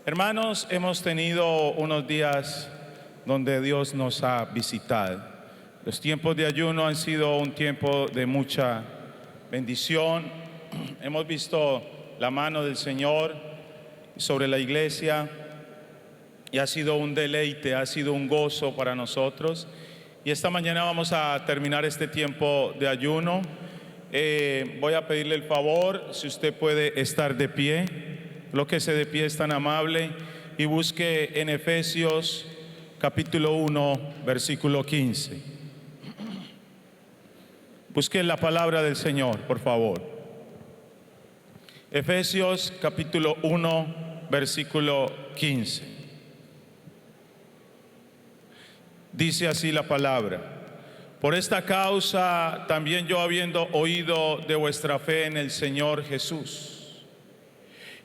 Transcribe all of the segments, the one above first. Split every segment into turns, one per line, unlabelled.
Hermanos, hemos tenido unos días donde Dios nos ha visitado. Los tiempos de ayuno han sido un tiempo de mucha bendición. Hemos visto la mano del Señor sobre la iglesia y ha sido un deleite, ha sido un gozo para nosotros. Y esta mañana vamos a terminar este tiempo de ayuno. Voy a pedirle el favor, si usted puede estar de pie, colóquese de pie, es tan amable, y busque en Efesios capítulo 1, versículo 15. Busque la palabra del Señor, por favor. Efesios capítulo 1, versículo 15. Dice así la palabra: por esta causa también yo, habiendo oído de vuestra fe en el Señor Jesús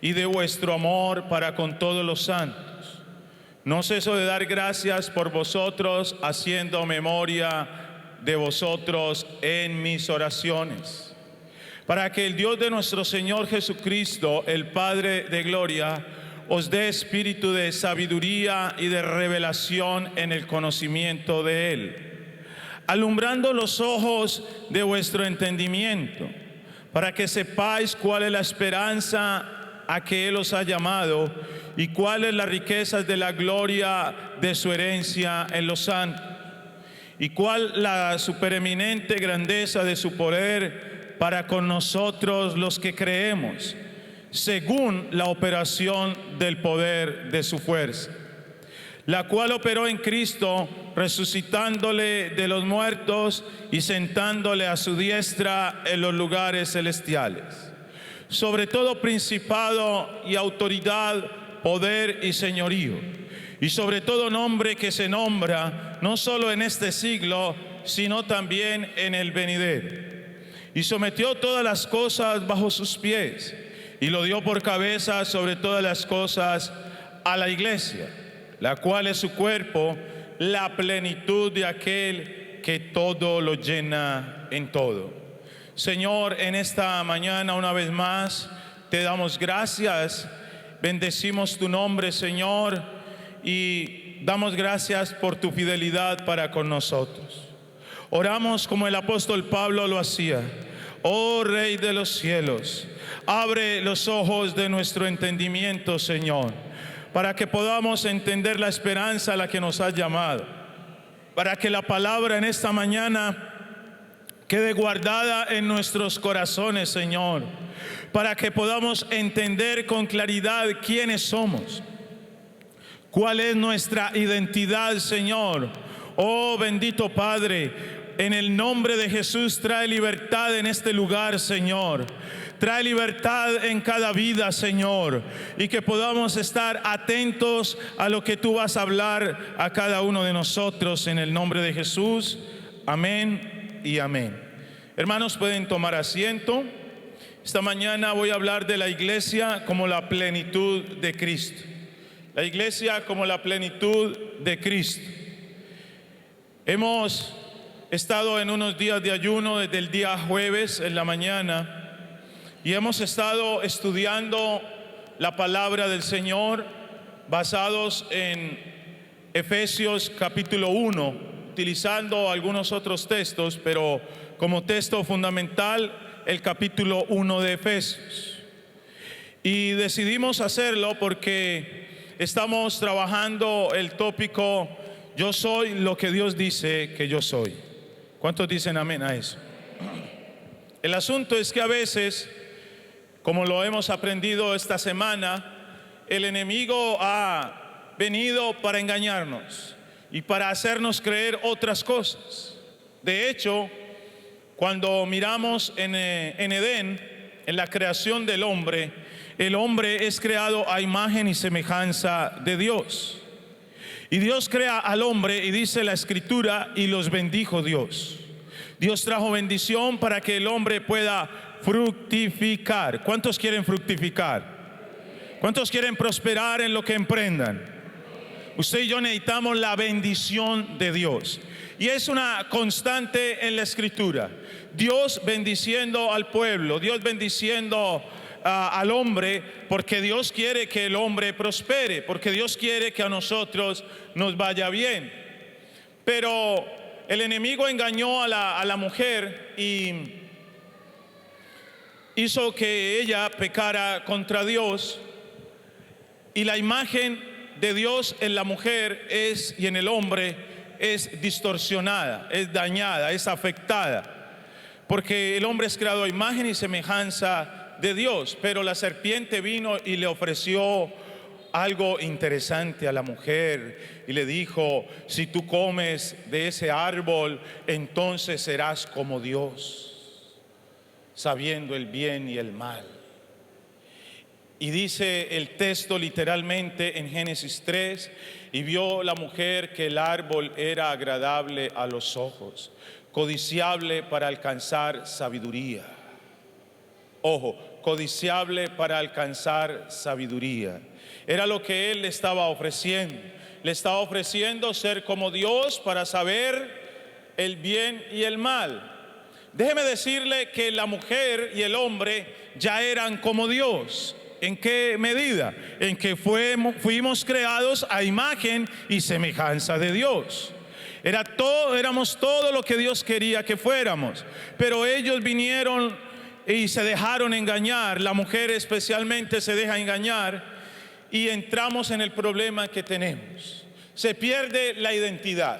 y de vuestro amor para con todos los santos, no ceso de dar gracias por vosotros, haciendo memoria de vosotros en mis oraciones, para que el Dios de nuestro Señor Jesucristo, el Padre de gloria, os dé espíritu de sabiduría y de revelación en el conocimiento de Él, alumbrando los ojos de vuestro entendimiento, para que sepáis cuál es la esperanza a que Él os ha llamado y cuáles las riquezas de la gloria de su herencia en los santos, y cuál la supereminente grandeza de su poder para con nosotros los que creemos, según la operación del poder de su fuerza, la cual operó en Cristo, resucitándole de los muertos y sentándole a su diestra en los lugares celestiales, sobre todo principado y autoridad, poder y señorío, y sobre todo nombre que se nombra, no solo en este siglo, sino también en el venidero. Y sometió todas las cosas bajo sus pies, y lo dio por cabeza sobre todas las cosas a la iglesia, la cual es su cuerpo, la plenitud de aquel que todo lo llena en todo. Señor, en esta mañana una vez más te damos gracias, bendecimos tu nombre, Señor, y damos gracias por tu fidelidad para con nosotros. Oramos como el apóstol Pablo lo hacía: oh Rey de los cielos, abre los ojos de nuestro entendimiento, Señor, para que podamos entender la esperanza a la que nos has llamado, para que la palabra en esta mañana quede guardada en nuestros corazones, Señor, para que podamos entender con claridad quiénes somos, cuál es nuestra identidad, Señor. Oh bendito Padre, en el nombre de Jesús trae libertad en este lugar, Señor. Trae libertad en cada vida, Señor, y que podamos estar atentos a lo que tú vas a hablar a cada uno de nosotros, en el nombre de Jesús. Amén y amén. Hermanos, pueden tomar asiento. Esta mañana voy a hablar de la iglesia como la plenitud de Cristo. La iglesia como la plenitud de Cristo. Hemos estado en unos días de ayuno desde el día jueves en la mañana y hemos estado estudiando la palabra del Señor basados en Efesios capítulo 1, utilizando algunos otros textos, pero como texto fundamental el capítulo 1 de Efesios. Y decidimos hacerlo porque estamos trabajando el tópico: yo soy lo que Dios dice que yo soy. ¿Cuántos dicen amén a eso? El asunto es que a veces, como lo hemos aprendido esta semana, el enemigo ha venido para engañarnos y para hacernos creer otras cosas. De hecho, cuando miramos en Edén, en la creación del hombre, el hombre es creado a imagen y semejanza de Dios. Y Dios crea al hombre, y dice la Escritura: y los bendijo Dios. Dios trajo bendición para que el hombre pueda fructificar. ¿Cuántos quieren fructificar? ¿Cuántos quieren prosperar en lo que emprendan? Usted y yo necesitamos la bendición de Dios. Y es una constante en la Escritura. Dios bendiciendo al pueblo, Dios bendiciendo al hombre porque Dios quiere que el hombre prospere, porque Dios quiere que a nosotros nos vaya bien. Pero el enemigo engañó a la mujer y hizo que ella pecara contra Dios, y la imagen de Dios en la mujer y en el hombre es distorsionada, es dañada, es afectada, porque el hombre es creado a imagen y semejanza de Dios. Pero la serpiente vino y le ofreció algo interesante a la mujer y le dijo: si tú comes de ese árbol, entonces serás como Dios, sabiendo el bien y el mal. Y dice el texto literalmente en Génesis 3: y vio la mujer que el árbol era agradable a los ojos, codiciable para alcanzar sabiduría. Ojo, codiciable para alcanzar sabiduría. Era lo que él le estaba ofreciendo. Le estaba ofreciendo ser como Dios para saber el bien y el mal. Déjeme decirle que la mujer y el hombre ya eran como Dios. ¿En qué medida? En que fuimos creados a imagen y semejanza de Dios. Éramos todo lo que Dios quería que fuéramos. Pero ellos vinieron y se dejaron engañar. La mujer especialmente se deja engañar, y entramos en el problema que tenemos. Se pierde la identidad.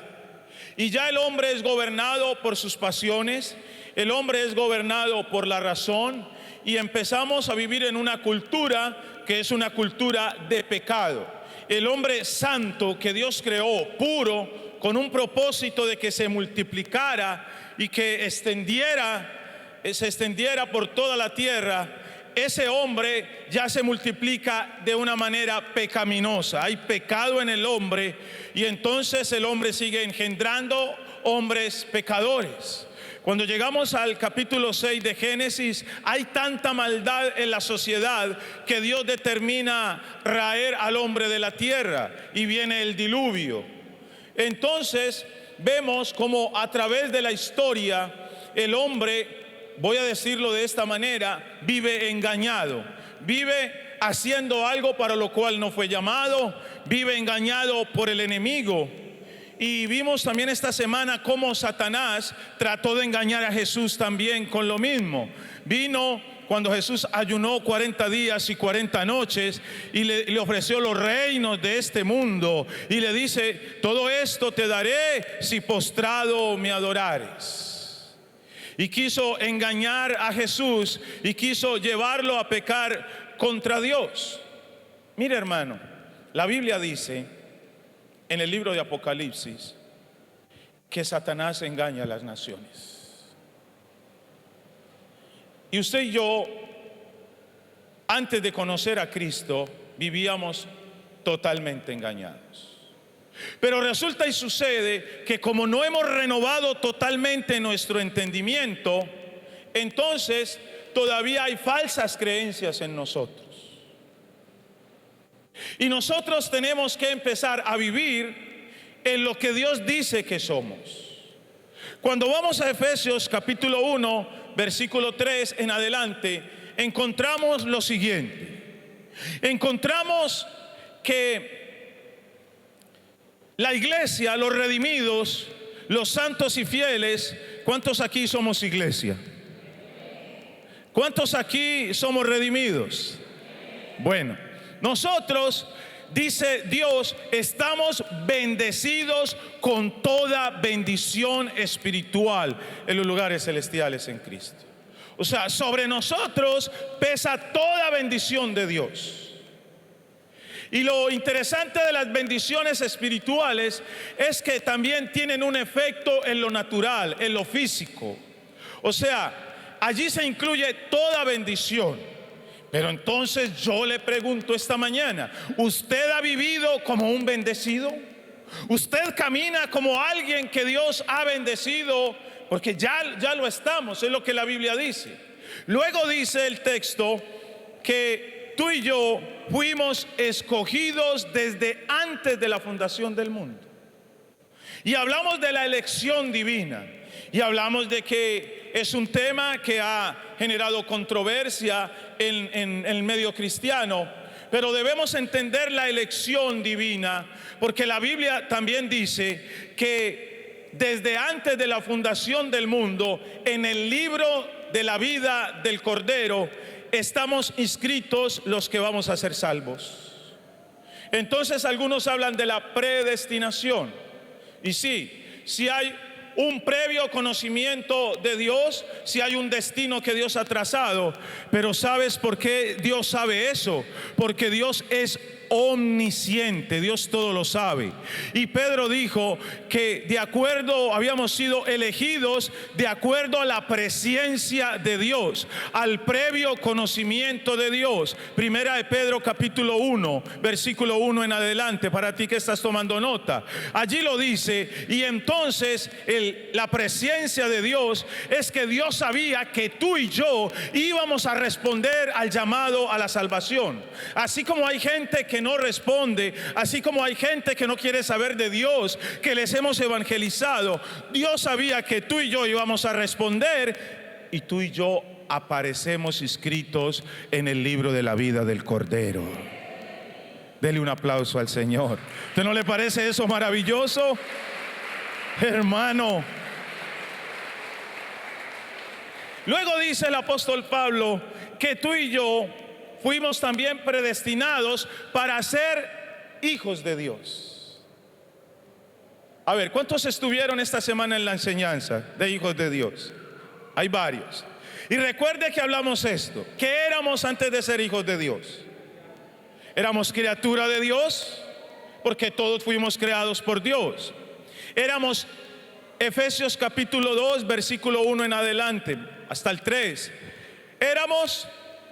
Y ya el hombre es gobernado por sus pasiones, el hombre es gobernado por la razón, y empezamos a vivir en una cultura que es una cultura de pecado. El hombre santo que Dios creó, puro, con un propósito de que se multiplicara y que se extendiera por toda la tierra, ese hombre ya se multiplica de una manera pecaminosa. Hay pecado en el hombre, y entonces el hombre sigue engendrando hombres pecadores. Cuando llegamos al capítulo 6 de Génesis, hay tanta maldad en la sociedad que Dios determina raer al hombre de la tierra, y viene el diluvio. Entonces vemos como a través de la historia el hombre, voy a decirlo de esta manera, vive engañado, vive haciendo algo para lo cual no fue llamado, vive engañado por el enemigo. Y vimos también esta semana cómo Satanás trató de engañar a Jesús también con lo mismo. Vino cuando Jesús ayunó 40 días y 40 noches y le ofreció los reinos de este mundo, y le dice: todo esto te daré si postrado me adorares. Y quiso engañar a Jesús y quiso llevarlo a pecar contra Dios. Mire, hermano, la Biblia dice en el libro de Apocalipsis que Satanás engaña a las naciones. Y usted y yo, antes de conocer a Cristo, vivíamos totalmente engañados. Pero resulta y sucede que como no hemos renovado totalmente nuestro entendimiento, entonces todavía hay falsas creencias en nosotros. Y nosotros tenemos que empezar a vivir en lo que Dios dice que somos. Cuando vamos a Efesios capítulo 1, versículo 3 en adelante, encontramos lo siguiente. Encontramos que la iglesia, los redimidos, los santos y fieles, ¿cuántos aquí somos iglesia? ¿Cuántos aquí somos redimidos? Bueno, nosotros, dice Dios, estamos bendecidos con toda bendición espiritual en los lugares celestiales en Cristo. O sea, sobre nosotros pesa toda bendición de Dios. Y lo interesante de las bendiciones espirituales es que también tienen un efecto en lo natural, en lo físico. O sea, allí se incluye toda bendición. Pero entonces yo le pregunto esta mañana: ¿usted ha vivido como un bendecido? ¿Usted camina como alguien que Dios ha bendecido? Porque ya lo estamos, es lo que la Biblia dice. Luego dice el texto que tú y yo fuimos escogidos desde antes de la fundación del mundo. Y hablamos de la elección divina. Y hablamos de que es un tema que ha generado controversia en el medio cristiano, pero debemos entender la elección divina, porque la Biblia también dice que desde antes de la fundación del mundo, en el libro de la vida del Cordero, estamos inscritos los que vamos a ser salvos. Entonces algunos hablan de la predestinación. Y sí, si hay un previo conocimiento de Dios, si hay un destino que Dios ha trazado. Pero ¿sabes por qué Dios sabe eso? Porque Dios es omnisciente, Dios todo lo sabe. Y Pedro dijo que de acuerdo, habíamos sido elegidos de acuerdo a la presencia de Dios, al previo conocimiento de Dios. Primera de Pedro capítulo 1, versículo 1 en adelante, para ti que estás tomando nota. Allí lo dice, y entonces la presencia de Dios es que Dios sabía que tú y yo íbamos a responder al llamado a la salvación. Así como hay gente que no responde, así como hay gente que no quiere saber de Dios, que les hemos evangelizado, Dios sabía que tú y yo íbamos a responder, y tú y yo aparecemos inscritos en el libro de la vida del Cordero. Dele un aplauso al Señor. ¿Usted no le parece eso maravilloso, hermano? Luego dice el apóstol Pablo que tú y yo fuimos también predestinados para ser hijos de Dios. A ver, ¿cuántos estuvieron esta semana en la enseñanza de hijos de Dios? Hay varios. Y recuerde que hablamos esto, que éramos antes de ser hijos de Dios. Éramos criatura de Dios, porque todos fuimos creados por Dios. Éramos, Efesios capítulo 2, versículo 1 en adelante, hasta el 3. Éramos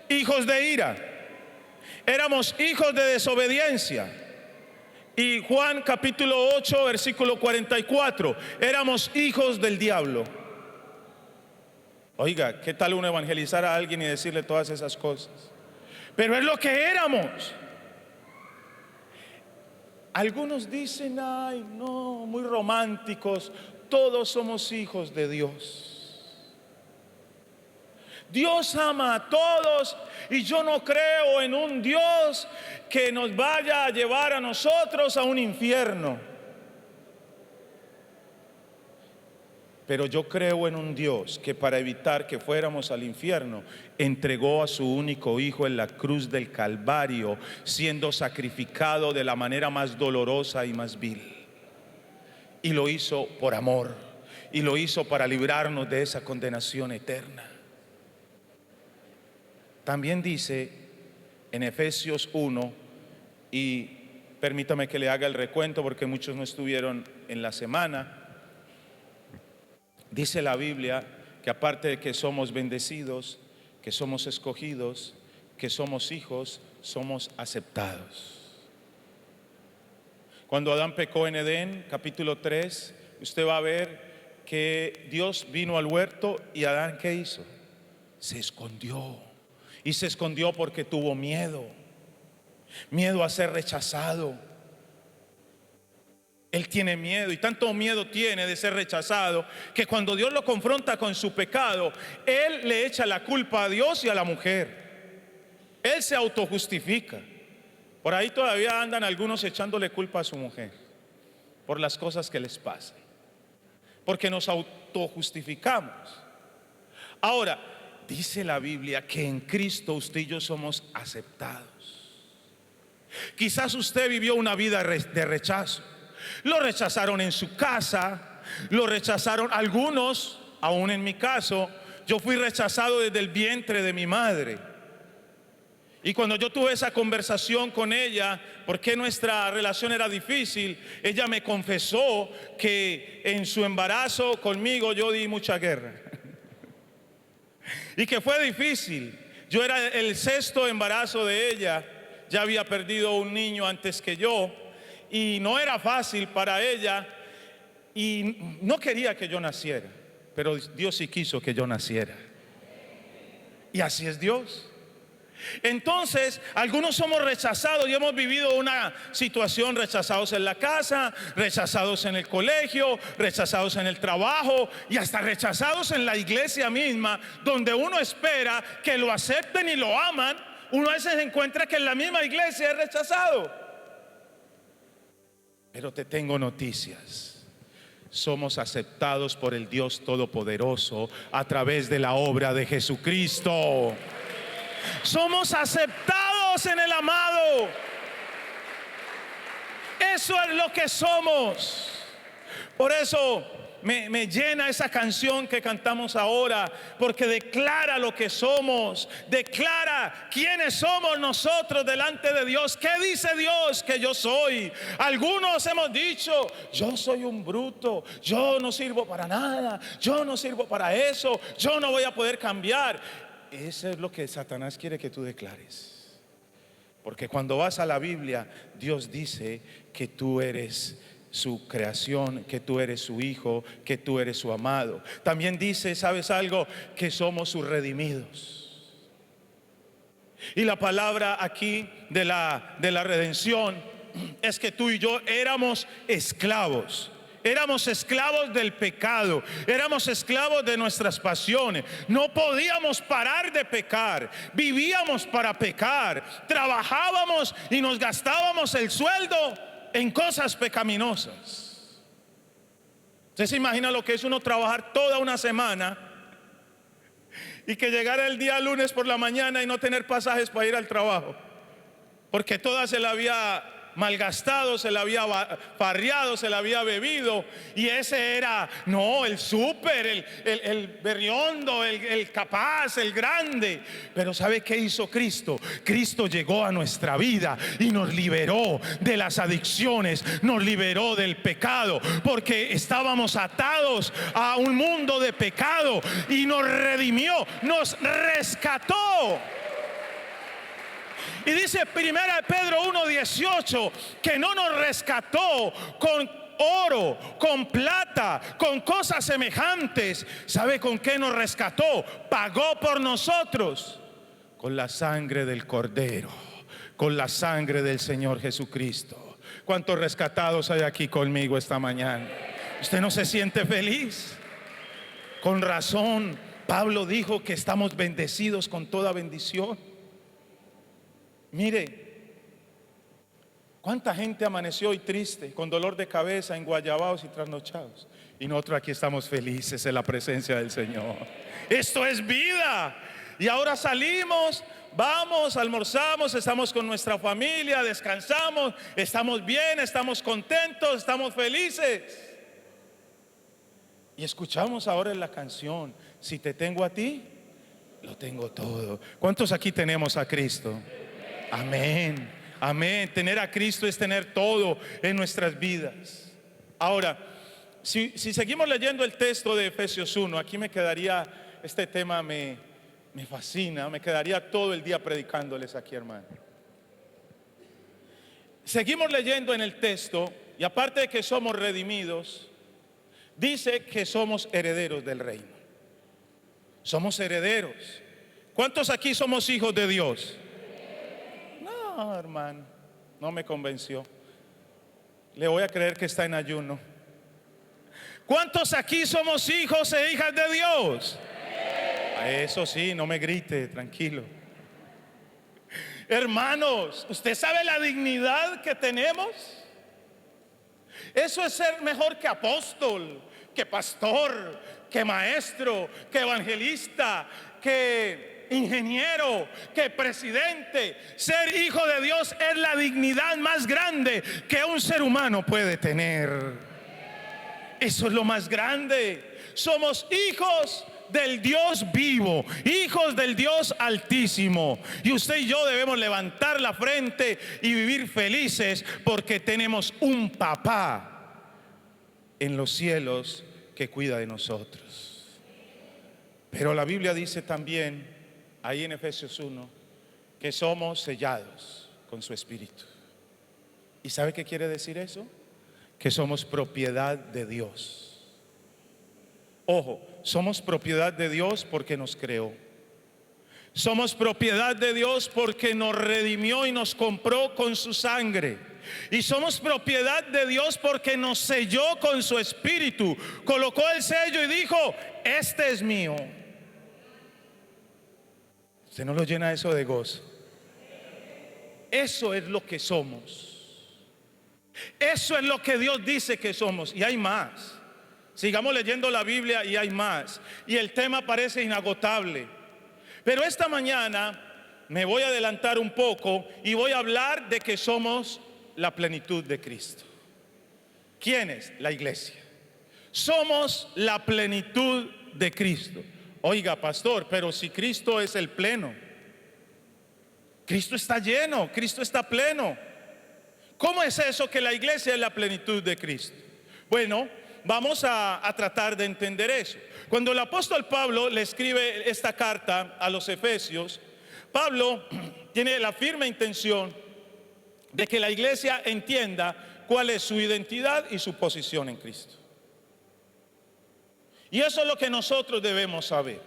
hijos de ira, éramos hijos de desobediencia. Y Juan capítulo 8, versículo 44, éramos hijos del diablo. Oiga, ¿qué tal uno evangelizar a alguien y decirle todas esas cosas? Pero es lo que éramos. Algunos dicen, ay, no, muy románticos, todos somos hijos de Dios. Dios ama a todos, y yo no creo en un Dios que nos vaya a llevar a nosotros a un infierno. Pero yo creo en un Dios que para evitar que fuéramos al infierno, entregó a su único hijo en la cruz del Calvario, siendo sacrificado de la manera más dolorosa y más vil. Y lo hizo por amor, y lo hizo para librarnos de esa condenación eterna. También dice en Efesios 1, y permítame que le haga el recuento porque muchos no estuvieron en la semana. Dice la Biblia que aparte de que somos bendecidos, que somos escogidos, que somos hijos, somos aceptados. Cuando Adán pecó en Edén, capítulo 3, usted va a ver que Dios vino al huerto y Adán, ¿qué hizo? Se escondió. Y se escondió porque tuvo miedo a ser rechazado. Él tiene miedo, y tanto miedo tiene de ser rechazado, que cuando Dios lo confronta con su pecado, él le echa la culpa a Dios y a la mujer. Él se autojustifica. Por ahí todavía andan algunos echándole culpa a su mujer por las cosas que les pasan, porque nos autojustificamos. Ahora, dice la Biblia que en Cristo usted y yo somos aceptados. Quizás usted vivió una vida de rechazo. Lo rechazaron en su casa, lo rechazaron algunos, aún en mi caso. Yo fui rechazado desde el vientre de mi madre. Y cuando yo tuve esa conversación con ella, porque nuestra relación era difícil, ella me confesó que en su embarazo conmigo yo di mucha guerra. Y que fue difícil. Yo era el sexto embarazo de ella. Ya había perdido un niño antes que yo, y no era fácil para ella, y no quería que yo naciera, pero Dios sí quiso que yo naciera. Y así es Dios. Entonces, algunos somos rechazados y hemos vivido una situación: rechazados en la casa, rechazados en el colegio, rechazados en el trabajo y hasta rechazados en la iglesia misma, donde uno espera que lo acepten y lo aman. Uno a veces encuentra que en la misma iglesia es rechazado. Pero te tengo noticias: somos aceptados por el Dios Todopoderoso a través de la obra de Jesucristo. Somos aceptados en el amado. Eso es lo que somos. Por eso me llena esa canción que cantamos ahora, porque declara lo que somos, declara quiénes somos nosotros delante de Dios. ¿Qué dice Dios que yo soy? Algunos hemos dicho: yo soy un bruto, yo no sirvo para nada, yo no sirvo para eso, yo no voy a poder cambiar. Eso es lo que Satanás quiere que tú declares, porque cuando vas a la Biblia, Dios dice que tú eres su creación, que tú eres su hijo, que tú eres su amado. También dice, ¿sabes algo? Que somos sus redimidos. Y la palabra aquí de la redención es que tú y yo éramos esclavos. Éramos esclavos del pecado, éramos esclavos de nuestras pasiones. No podíamos parar de pecar, vivíamos para pecar, trabajábamos y nos gastábamos el sueldo en cosas pecaminosas. ¿Usted se imagina lo que es uno trabajar toda una semana y que llegara el día lunes por la mañana y no tener pasajes para ir al trabajo? Porque toda se la había malgastado, se la había farreado, se la había bebido. Y ese era, no, el súper, el berriondo, el capaz, el grande. Pero ¿sabe qué hizo Cristo? Cristo llegó a nuestra vida y nos liberó de las adicciones, nos liberó del pecado, porque estábamos atados a un mundo de pecado, y nos redimió, nos rescató. Y dice 1 Pedro 1:18 que no nos rescató con oro, con plata, con cosas semejantes. ¿Sabe con qué nos rescató? Pagó por nosotros con la sangre del Cordero, con la sangre del Señor Jesucristo. ¿Cuántos rescatados hay aquí conmigo esta mañana? ¿Usted no se siente feliz? Con razón, Pablo dijo que estamos bendecidos con toda bendición. Mire, cuánta gente amaneció hoy triste, con dolor de cabeza, enguayabados y trasnochados, y nosotros aquí estamos felices en la presencia del Señor. Esto es vida. Y ahora salimos, vamos, almorzamos, estamos con nuestra familia, descansamos, estamos bien, estamos contentos, estamos felices. Y escuchamos ahora en la canción: si te tengo a ti, lo tengo todo. ¿Cuántos aquí tenemos a Cristo? Amén, amén. Tener a Cristo es tener todo en nuestras vidas. Ahora, si seguimos leyendo el texto de Efesios 1, aquí me quedaría, este tema me fascina, me quedaría todo el día predicándoles aquí, hermano. Seguimos leyendo en el texto, y aparte de que somos redimidos, dice que somos herederos del reino. Somos herederos. ¿Cuántos aquí somos hijos de Dios? No, hermano, no me convenció. Le voy a creer que está en ayuno. ¿Cuántos aquí somos hijos e hijas de Dios? A eso sí, no me grite, tranquilo. Hermanos, ¿usted sabe la dignidad que tenemos? Eso es ser mejor que apóstol, que pastor, que maestro, que evangelista, que ingeniero, que presidente. Ser hijo de Dios es la dignidad más grande que un ser humano puede tener. Eso es lo más grande. Somos hijos del Dios vivo, hijos del Dios altísimo, y usted y yo debemos levantar la frente y vivir felices porque tenemos un papá en los cielos que cuida de nosotros. Pero la Biblia dice también ahí en Efesios 1 que somos sellados con su Espíritu. ¿Y sabe qué quiere decir eso? Que somos propiedad de Dios. Ojo, somos propiedad de Dios porque nos creó. Somos propiedad de Dios porque nos redimió y nos compró con su sangre. Y somos propiedad de Dios porque nos selló con su espíritu. Colocó el sello y dijo: este es mío. ¿Usted no lo llena eso de gozo? Eso es lo que somos. Eso es lo que Dios dice que somos. Y hay más. Sigamos leyendo la Biblia y hay más. Y el tema parece inagotable. Pero esta mañana me voy a adelantar un poco y voy a hablar de que somos la plenitud de Cristo. ¿Quién es? La iglesia. Somos la plenitud de Cristo. Oiga, pastor, pero si Cristo es el pleno, Cristo está lleno, Cristo está pleno. ¿Cómo es eso que la iglesia es la plenitud de Cristo? Bueno, vamos a tratar de entender eso. Cuando el apóstol Pablo le escribe esta carta a los Efesios, Pablo tiene la firme intención de que la iglesia entienda cuál es su identidad y su posición en Cristo. Y eso es lo que nosotros debemos saber.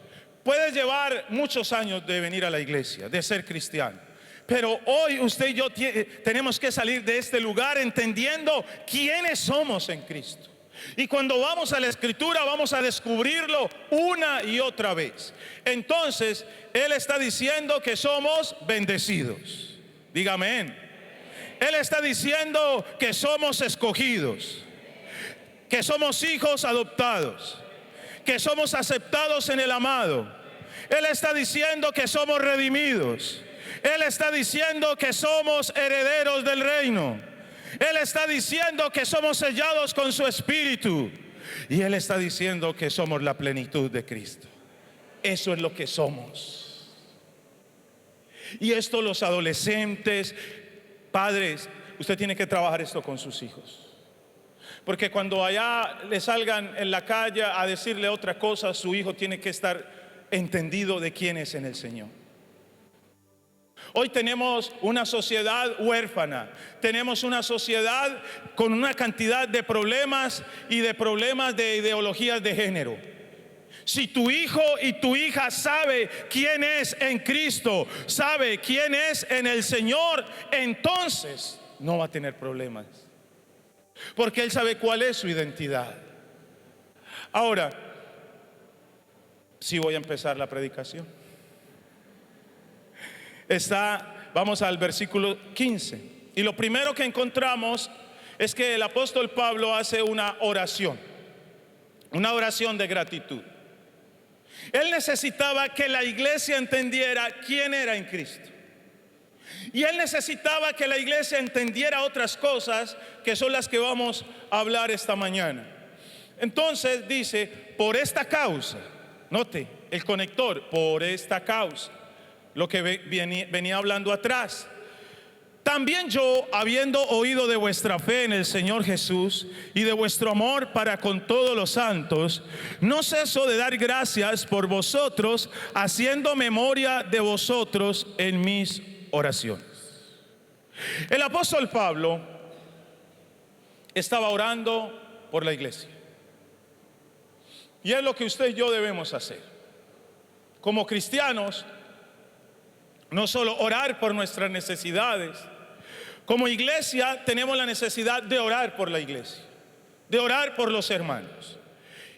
Puede llevar muchos años de venir a la iglesia, de ser cristiano, pero hoy usted y yo tenemos que salir de este lugar entendiendo quiénes somos en Cristo. Y cuando vamos a la escritura vamos a descubrirlo una y otra vez. Entonces Él está diciendo que somos bendecidos. Dígame amén. Él está diciendo que somos escogidos, que somos hijos adoptados, que somos aceptados en el amado. Él está diciendo que somos redimidos. Él está diciendo que somos herederos del reino. Él está diciendo que somos sellados con su espíritu. Y Él está diciendo que somos la plenitud de Cristo. Eso es lo que somos. Y esto los adolescentes, padres, usted tiene que trabajar esto con sus hijos. Porque cuando allá le salgan en la calle a decirle otra cosa, su hijo tiene que estar entendido de quién es en el Señor. Hoy tenemos una sociedad huérfana, tenemos una sociedad con una cantidad de problemas y de problemas de ideologías de género. Si tu hijo y tu hija sabe quién es en Cristo, sabe quién es en el Señor, entonces no va a tener problemas, porque él sabe cuál es su identidad. Ahora, sí voy a empezar la predicación. Vamos al versículo 15. Y lo primero que encontramos es que el apóstol Pablo hace una oración de gratitud. Él necesitaba que la iglesia entendiera quién era en Cristo. Y él necesitaba que la iglesia entendiera otras cosas que son las que vamos a hablar esta mañana. Entonces dice: por esta causa, note el conector, por esta causa. Lo que venía hablando atrás. También yo, habiendo oído de vuestra fe en el Señor Jesús y de vuestro amor para con todos los santos, no ceso de dar gracias por vosotros, haciendo memoria de vosotros en mis oraciones. El apóstol Pablo estaba orando por la iglesia. Y es lo que usted y yo debemos hacer. Como cristianos, no solo orar por nuestras necesidades. Como iglesia tenemos la necesidad de orar por la iglesia, de orar por los hermanos.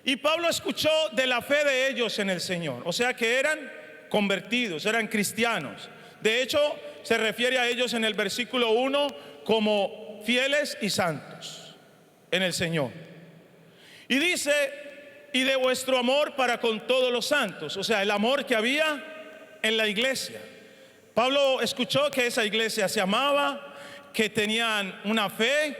Y Pablo escuchó de la fe de ellos en el Señor, o sea que eran convertidos, eran cristianos. De hecho, se refiere a ellos en el versículo 1 como fieles y santos en el Señor. Y dice: y de vuestro amor para con todos los santos, o sea, el amor que había en la iglesia. Pablo escuchó que esa iglesia se amaba, que tenían una fe,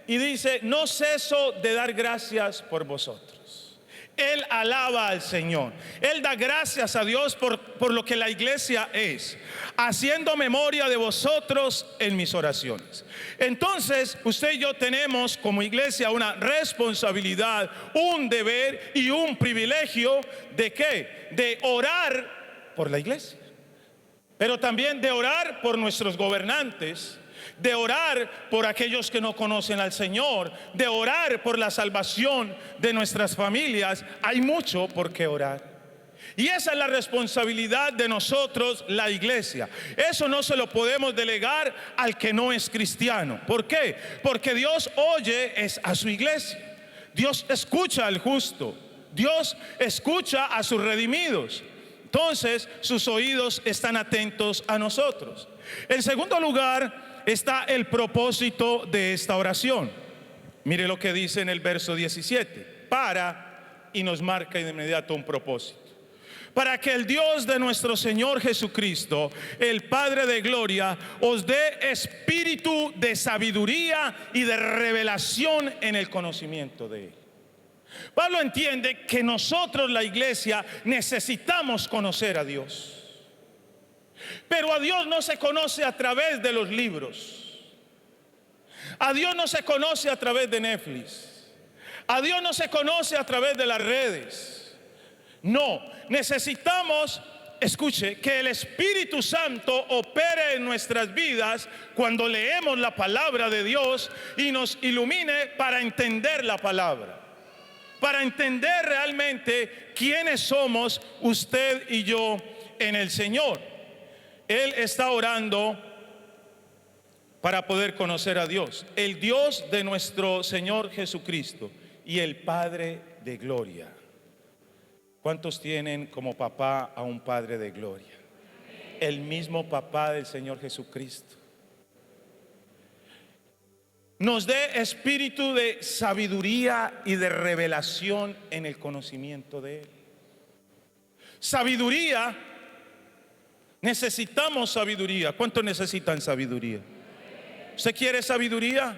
y dice: no ceso de dar gracias por vosotros. Él alaba al Señor, él da gracias a Dios por lo que la iglesia es, haciendo memoria de vosotros en mis oraciones. Entonces usted y yo tenemos como iglesia una responsabilidad, un deber y un privilegio de ¿qué? De orar por la iglesia, pero también de orar por nuestros gobernantes, de orar por aquellos que no conocen al Señor, de orar por la salvación de nuestras familias. Hay mucho por qué orar. Y esa es la responsabilidad de nosotros, la iglesia. Eso no se lo podemos delegar al que no es cristiano. ¿Por qué? Porque Dios oye a su iglesia. Dios escucha al justo. Dios escucha a sus redimidos. Entonces sus oídos están atentos a nosotros. En segundo lugar está el propósito de esta oración. Mire lo que dice en el verso 17. Y nos marca de inmediato un propósito. Para que el Dios de nuestro Señor Jesucristo, el Padre de gloria, os dé espíritu de sabiduría y de revelación en el conocimiento de Él. Pablo entiende que nosotros, la iglesia, necesitamos conocer a Dios. Pero a Dios no se conoce a través de los libros. A Dios no se conoce a través de Netflix. A Dios no se conoce a través de las redes. No, necesitamos, escuche, que el Espíritu Santo opere en nuestras vidas cuando leemos la palabra de Dios y nos ilumine para entender la palabra, para entender realmente quiénes somos usted y yo en el Señor. Él está orando para poder conocer a Dios, el Dios de nuestro Señor Jesucristo y el Padre de gloria. ¿Cuántos tienen como papá a un Padre de gloria? El mismo papá del Señor Jesucristo. Nos dé espíritu de sabiduría y de revelación en el conocimiento de Él. Sabiduría, necesitamos sabiduría. ¿Cuántos necesitan sabiduría? ¿Usted quiere sabiduría?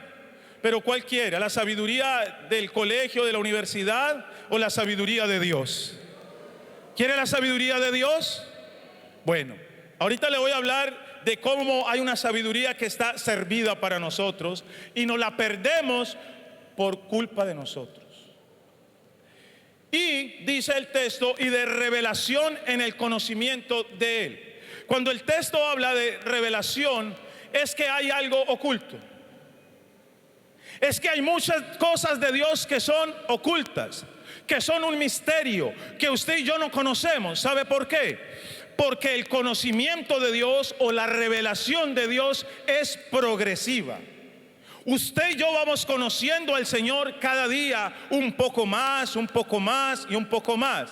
Pero ¿cuál quiere? ¿La sabiduría del colegio, de la universidad o la sabiduría de Dios? ¿Quiere la sabiduría de Dios? Bueno, ahorita le voy a hablar de cómo hay una sabiduría que está servida para nosotros y nos la perdemos por culpa de nosotros. Y dice el texto, y de revelación en el conocimiento de Él. Cuando el texto habla de revelación, es que hay algo oculto. Es que hay muchas cosas de Dios que son ocultas, que son un misterio, que usted y yo no conocemos. ¿Sabe por qué? Porque el conocimiento de Dios o la revelación de Dios es progresiva. Usted y yo vamos conociendo al Señor cada día un poco más, un poco más y un poco más.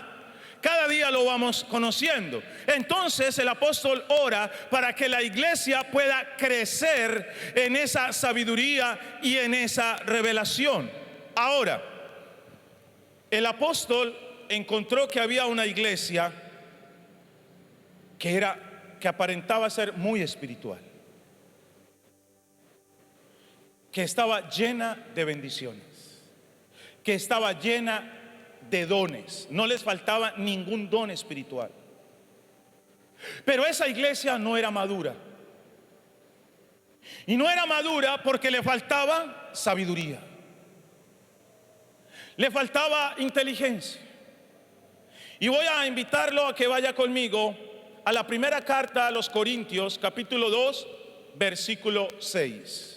Cada día lo vamos conociendo. Entonces el apóstol ora para que la iglesia pueda crecer en esa sabiduría y en esa revelación. Ahora, el apóstol encontró que había una iglesia que aparentaba ser muy espiritual, que estaba llena de bendiciones, que estaba llena de dones, no les faltaba ningún don espiritual. Pero esa iglesia no era madura. Y no era madura porque le faltaba sabiduría, le faltaba inteligencia. Y voy a invitarlo a que vaya conmigo a la primera carta a los Corintios, capítulo 2, versículo 6.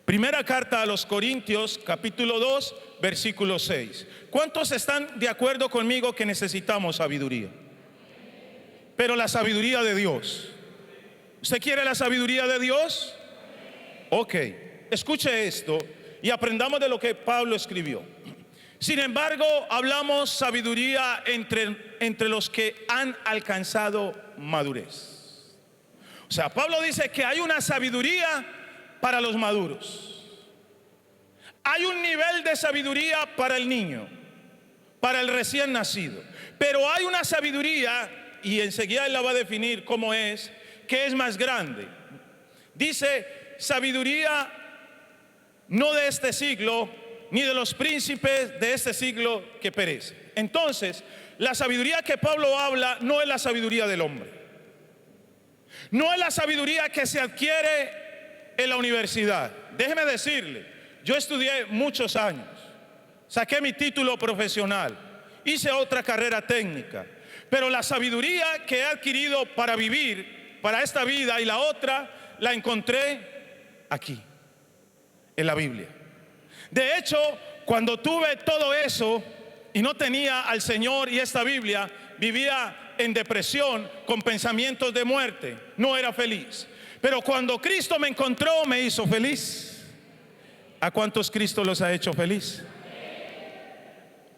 Primera carta a los Corintios, capítulo 2, versículo 6. ¿Cuántos están de acuerdo conmigo que necesitamos sabiduría? Pero la sabiduría de Dios. ¿Usted quiere la sabiduría de Dios? Ok, escuche esto y aprendamos de lo que Pablo escribió. Sin embargo, hablamos sabiduría entre los que han alcanzado madurez. O sea, Pablo dice que hay una sabiduría para los maduros. Hay un nivel de sabiduría para el niño, para el recién nacido. Pero hay una sabiduría, y enseguida él la va a definir cómo es, que es más grande. Dice, sabiduría no de este siglo, ni de los príncipes de este siglo que perece. Entonces, la sabiduría que Pablo habla no es la sabiduría del hombre. No es la sabiduría que se adquiere en la universidad. Déjeme decirle, yo estudié muchos años, saqué mi título profesional, hice otra carrera técnica, pero la sabiduría que he adquirido para vivir, para esta vida y la otra, la encontré aquí, en la Biblia. De hecho, cuando tuve todo eso y no tenía al Señor y esta Biblia, vivía en depresión, con pensamientos de muerte, no era feliz. Pero cuando Cristo me encontró, me hizo feliz. ¿A cuántos Cristo los ha hecho feliz?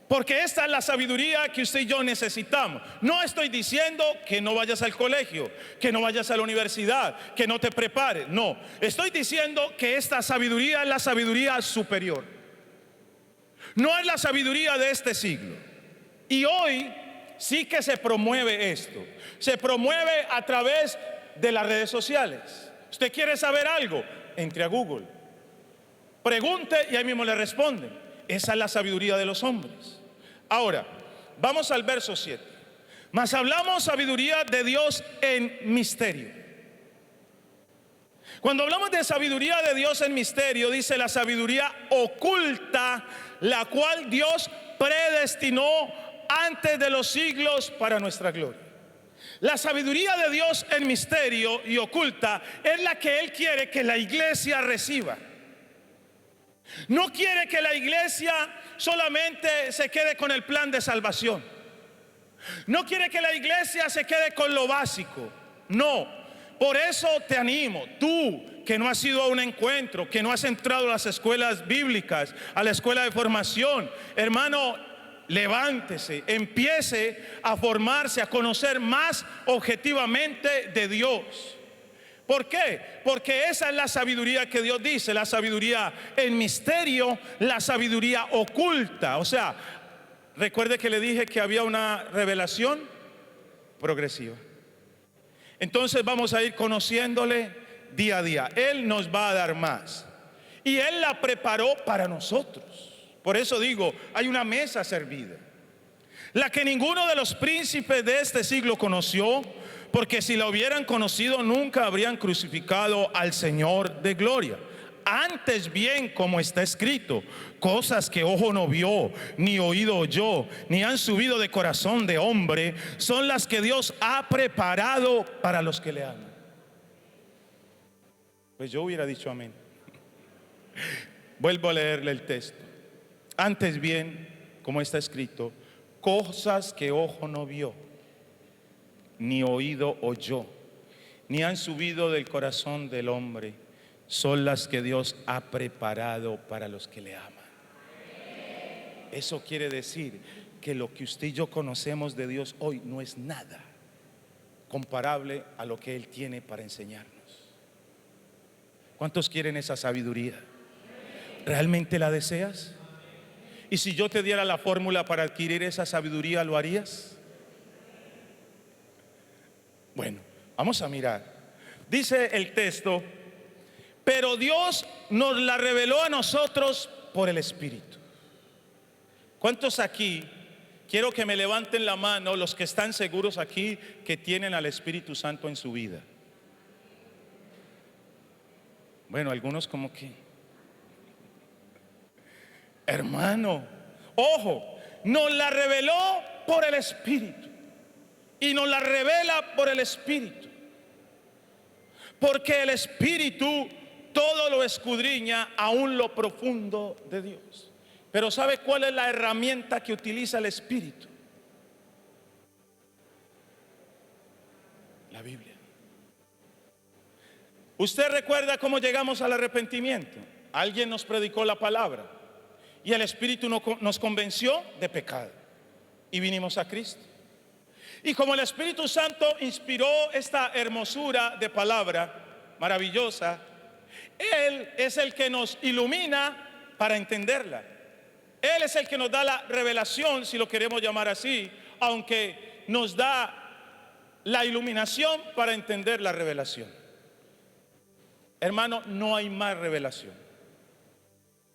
Porque esta es la sabiduría que usted y yo necesitamos. No estoy diciendo que no vayas al colegio, que no vayas a la universidad, que no te prepares. No, estoy diciendo que esta sabiduría es la sabiduría superior. No es la sabiduría de este siglo. Y hoy sí que se promueve esto. Se promueve a través de las redes sociales. ¿Usted quiere saber algo? Entre a Google, pregunte y ahí mismo le responden. Esa es la sabiduría de los hombres. Ahora, vamos al verso 7. Mas hablamos sabiduría de Dios en misterio. Cuando hablamos de sabiduría de Dios en misterio, dice la sabiduría oculta, la cual Dios predestinó antes de los siglos para nuestra gloria. La sabiduría de Dios en misterio y oculta es la que Él quiere que la iglesia reciba. No quiere que la iglesia solamente se quede con el plan de salvación. No quiere que la iglesia se quede con lo básico. No, por eso te animo, tú que no has ido a un encuentro, que no has entrado a las escuelas bíblicas, a la escuela de formación, hermano, levántese, empiece a formarse, a conocer más objetivamente de Dios. ¿Por qué? Porque esa es la sabiduría que Dios dice, la sabiduría en misterio, la sabiduría oculta. O sea, recuerde que le dije que había una revelación progresiva. Entonces vamos a ir conociéndole día a día. Él nos va a dar más. Y Él la preparó para nosotros. Por eso digo, hay una mesa servida, la que ninguno de los príncipes de este siglo conoció, porque si la hubieran conocido nunca habrían crucificado al Señor de gloria. Antes bien, como está escrito, cosas que ojo no vio, ni oído oyó, ni han subido de corazón de hombre, son las que Dios ha preparado para los que le aman. Pues yo hubiera dicho amén. Vuelvo a leerle el texto. Antes bien, como está escrito, cosas que ojo no vio, ni oído oyó, ni han subido del corazón del hombre, son las que Dios ha preparado para los que le aman. Eso quiere decir que lo que usted y yo conocemos de Dios hoy no es nada comparable a lo que Él tiene para enseñarnos. ¿Cuántos quieren esa sabiduría? ¿Realmente la deseas? Y si yo te diera la fórmula para adquirir esa sabiduría, ¿lo harías? Bueno, vamos a mirar. Dice el texto, pero Dios nos la reveló a nosotros por el Espíritu. ¿Cuántos aquí? Quiero que me levanten la mano los que están seguros aquí que tienen al Espíritu Santo en su vida. Bueno, algunos como que, hermano, ojo, nos la reveló por el Espíritu. Y nos la revela por el Espíritu. Porque el Espíritu todo lo escudriña, aún lo profundo de Dios. Pero ¿sabe cuál es la herramienta que utiliza el Espíritu? La Biblia. ¿Usted recuerda cómo llegamos al arrepentimiento? Alguien nos predicó la palabra y el Espíritu nos convenció de pecado y vinimos a Cristo. Y como el Espíritu Santo inspiró esta hermosura de palabra maravillosa, Él es el que nos ilumina para entenderla. Él es el que nos da la revelación, si lo queremos llamar así, aunque nos da la iluminación para entender la revelación. Hermano, no hay más revelación.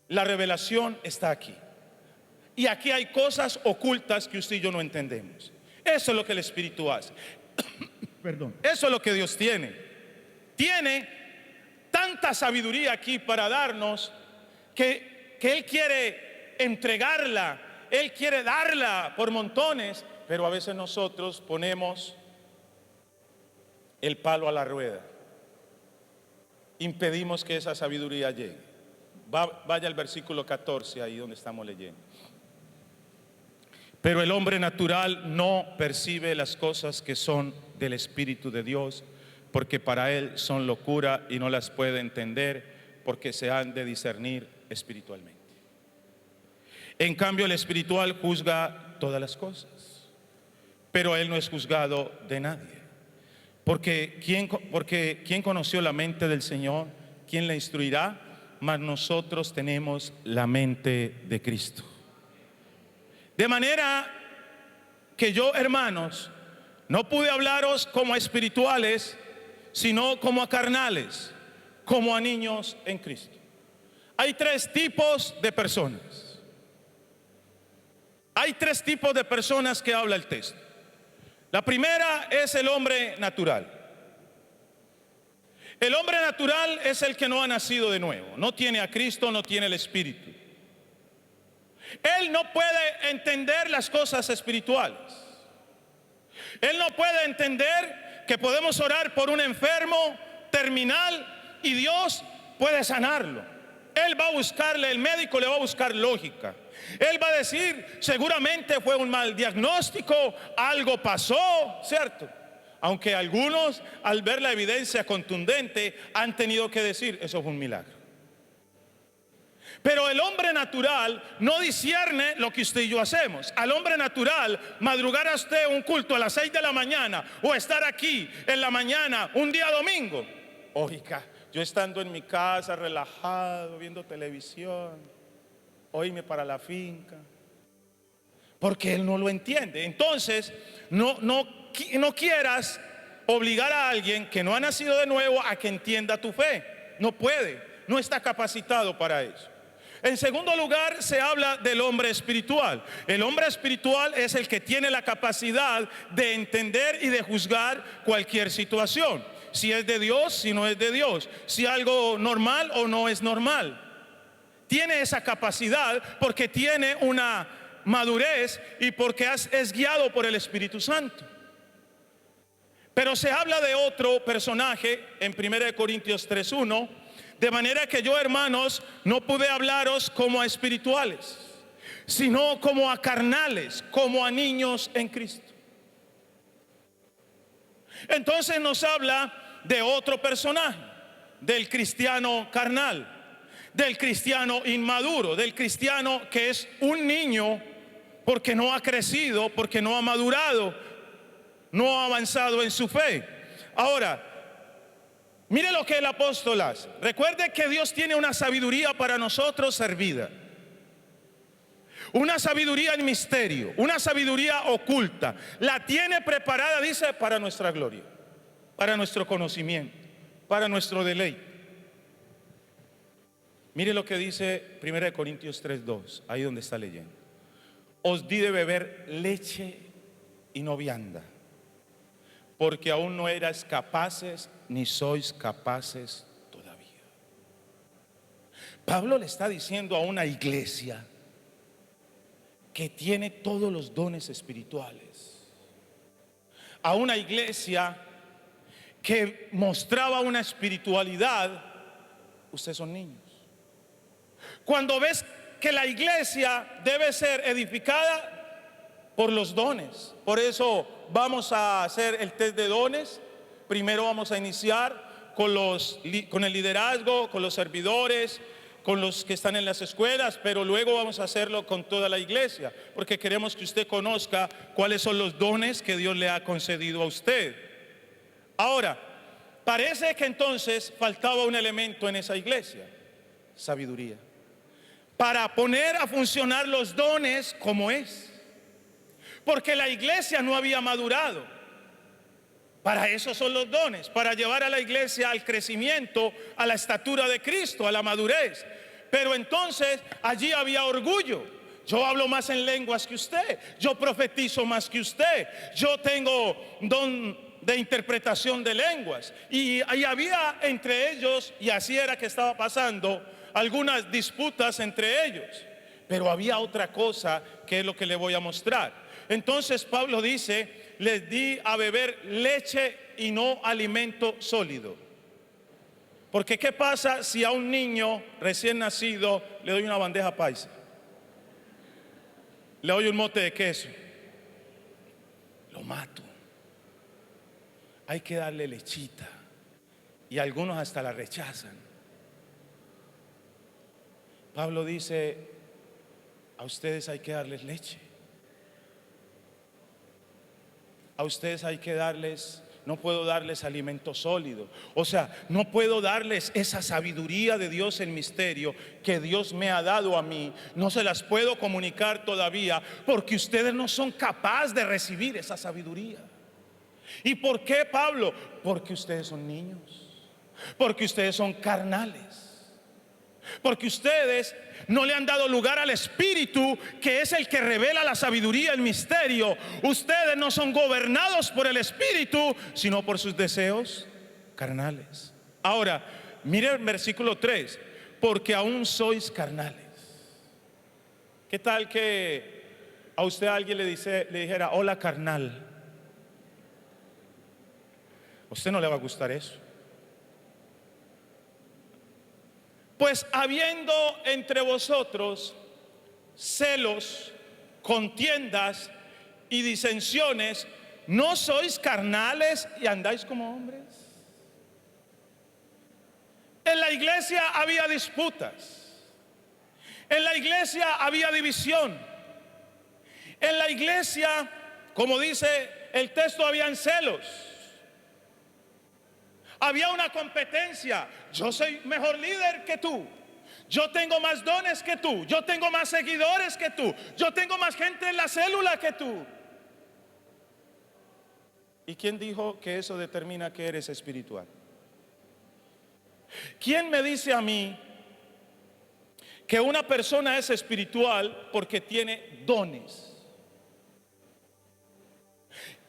La revelación está aquí. Y aquí hay cosas ocultas que usted y yo no entendemos. Eso es lo que el Espíritu hace. Perdón. Eso es lo que Dios tiene. Tiene tanta sabiduría aquí para darnos que Él quiere entregarla, Él quiere darla por montones, pero a veces nosotros ponemos el palo a la rueda. Impedimos que esa sabiduría llegue. Vaya al versículo 14, ahí donde estamos leyendo. Pero el hombre natural no percibe las cosas que son del Espíritu de Dios, porque para él son locura y no las puede entender, porque se han de discernir espiritualmente. En cambio, el espiritual juzga todas las cosas, pero él no es juzgado de nadie. Porque ¿quién conoció la mente del Señor? ¿Quién la instruirá? Mas nosotros tenemos la mente de Cristo. De manera que yo, hermanos, no pude hablaros como a espirituales, sino como a carnales, como a niños en Cristo. Hay tres tipos de personas. Hay tres tipos de personas que habla el texto. La primera es el hombre natural. El hombre natural es el que no ha nacido de nuevo, no tiene a Cristo, no tiene el Espíritu. Él no puede entender las cosas espirituales. Él no puede entender que podemos orar por un enfermo terminal y Dios puede sanarlo. Él va a buscarle, el médico le va a buscar lógica. Él va a decir, seguramente fue un mal diagnóstico, algo pasó, ¿cierto? Aunque algunos, al ver la evidencia contundente, han tenido que decir, eso fue un milagro. Pero el hombre natural no discierne lo que usted y yo hacemos. Al hombre natural, madrugar a usted un culto a las 6 de la mañana o estar aquí en la mañana un día domingo. Oiga, yo estando en mi casa relajado, viendo televisión, o irme para la finca, porque él no lo entiende. Entonces, no quieras obligar a alguien que no ha nacido de nuevo a que entienda tu fe. No puede, no está capacitado para eso. En segundo lugar, se habla del hombre espiritual. El hombre espiritual es el que tiene la capacidad de entender y de juzgar cualquier situación. Si es de Dios, si no es de Dios, si algo normal o no es normal. Tiene esa capacidad porque tiene una madurez y porque es guiado por el Espíritu Santo. Pero se habla de otro personaje en 1 Corintios 3:1, de manera que yo, hermanos, no pude hablaros como a espirituales, sino como a carnales, como a niños en Cristo. Entonces nos habla de otro personaje, del cristiano carnal, del cristiano inmaduro, del cristiano que es un niño porque no ha crecido, porque no ha madurado, no ha avanzado en su fe. Ahora, mire lo que el apóstol hace. Recuerde que Dios tiene una sabiduría para nosotros servida, una sabiduría en misterio, una sabiduría oculta. La tiene preparada, dice, para nuestra gloria, para nuestro conocimiento, para nuestro deleite. Mire lo que dice 1 Corintios 3:2, ahí donde está leyendo. Os di de beber leche y no vianda, porque aún no erais capaces, ni sois capaces todavía. Pablo le está diciendo a una iglesia que tiene todos los dones espirituales, a una iglesia que mostraba una espiritualidad. Ustedes son niños. Cuando ves que la iglesia debe ser edificada por los dones, por eso vamos a hacer el test de dones. Primero vamos a iniciar con el liderazgo, con los servidores, con los que están en las escuelas, pero luego vamos a hacerlo con toda la iglesia, porque queremos que usted conozca cuáles son los dones que Dios le ha concedido a usted. Ahora, parece que entonces faltaba un elemento en esa iglesia: sabiduría, para poner a funcionar los dones como es, porque la iglesia no había madurado. Para eso son los dones, para llevar a la iglesia al crecimiento, a la estatura de Cristo, a la madurez. Pero entonces allí había orgullo. Yo hablo más en lenguas que usted, yo profetizo más que usted, yo tengo don de interpretación de lenguas. Y ahí había entre ellos, y así era que estaba pasando, algunas disputas entre ellos. Pero había otra cosa que es lo que le voy a mostrar. Entonces Pablo dice: les di a beber leche y no alimento sólido. Porque ¿qué pasa si a un niño recién nacido le doy una bandeja paisa? le doy un mote de queso, lo mato. Hay que darle lechita y algunos hasta la rechazan. Pablo dice, a ustedes hay que darles leche. A ustedes hay que darles, no puedo darles alimento sólido. O sea, no puedo darles esa sabiduría de Dios en misterio que Dios me ha dado a mí. No se las puedo comunicar todavía porque ustedes no son capaces de recibir esa sabiduría. ¿Y por qué, Pablo? Porque ustedes son niños, porque ustedes son carnales, porque ustedes no le han dado lugar al Espíritu, que es el que revela la sabiduría, el misterio. Ustedes no son gobernados por el Espíritu, sino por sus deseos carnales. Ahora, mire el versículo 3, porque aún sois carnales. ¿Qué tal que a usted alguien le dijera, hola carnal? A usted no le va a gustar eso. Pues habiendo entre vosotros celos, contiendas y disensiones, ¿no sois carnales y andáis como hombres? En la iglesia había disputas, en la iglesia había división, en la iglesia, como dice el texto, habían celos. Había una competencia. Yo soy mejor líder que tú. Yo tengo más dones que tú. Yo tengo más seguidores que tú. Yo tengo más gente en la célula que tú. ¿Y quién dijo que eso determina que eres espiritual? ¿Quién me dice a mí que una persona es espiritual porque tiene dones?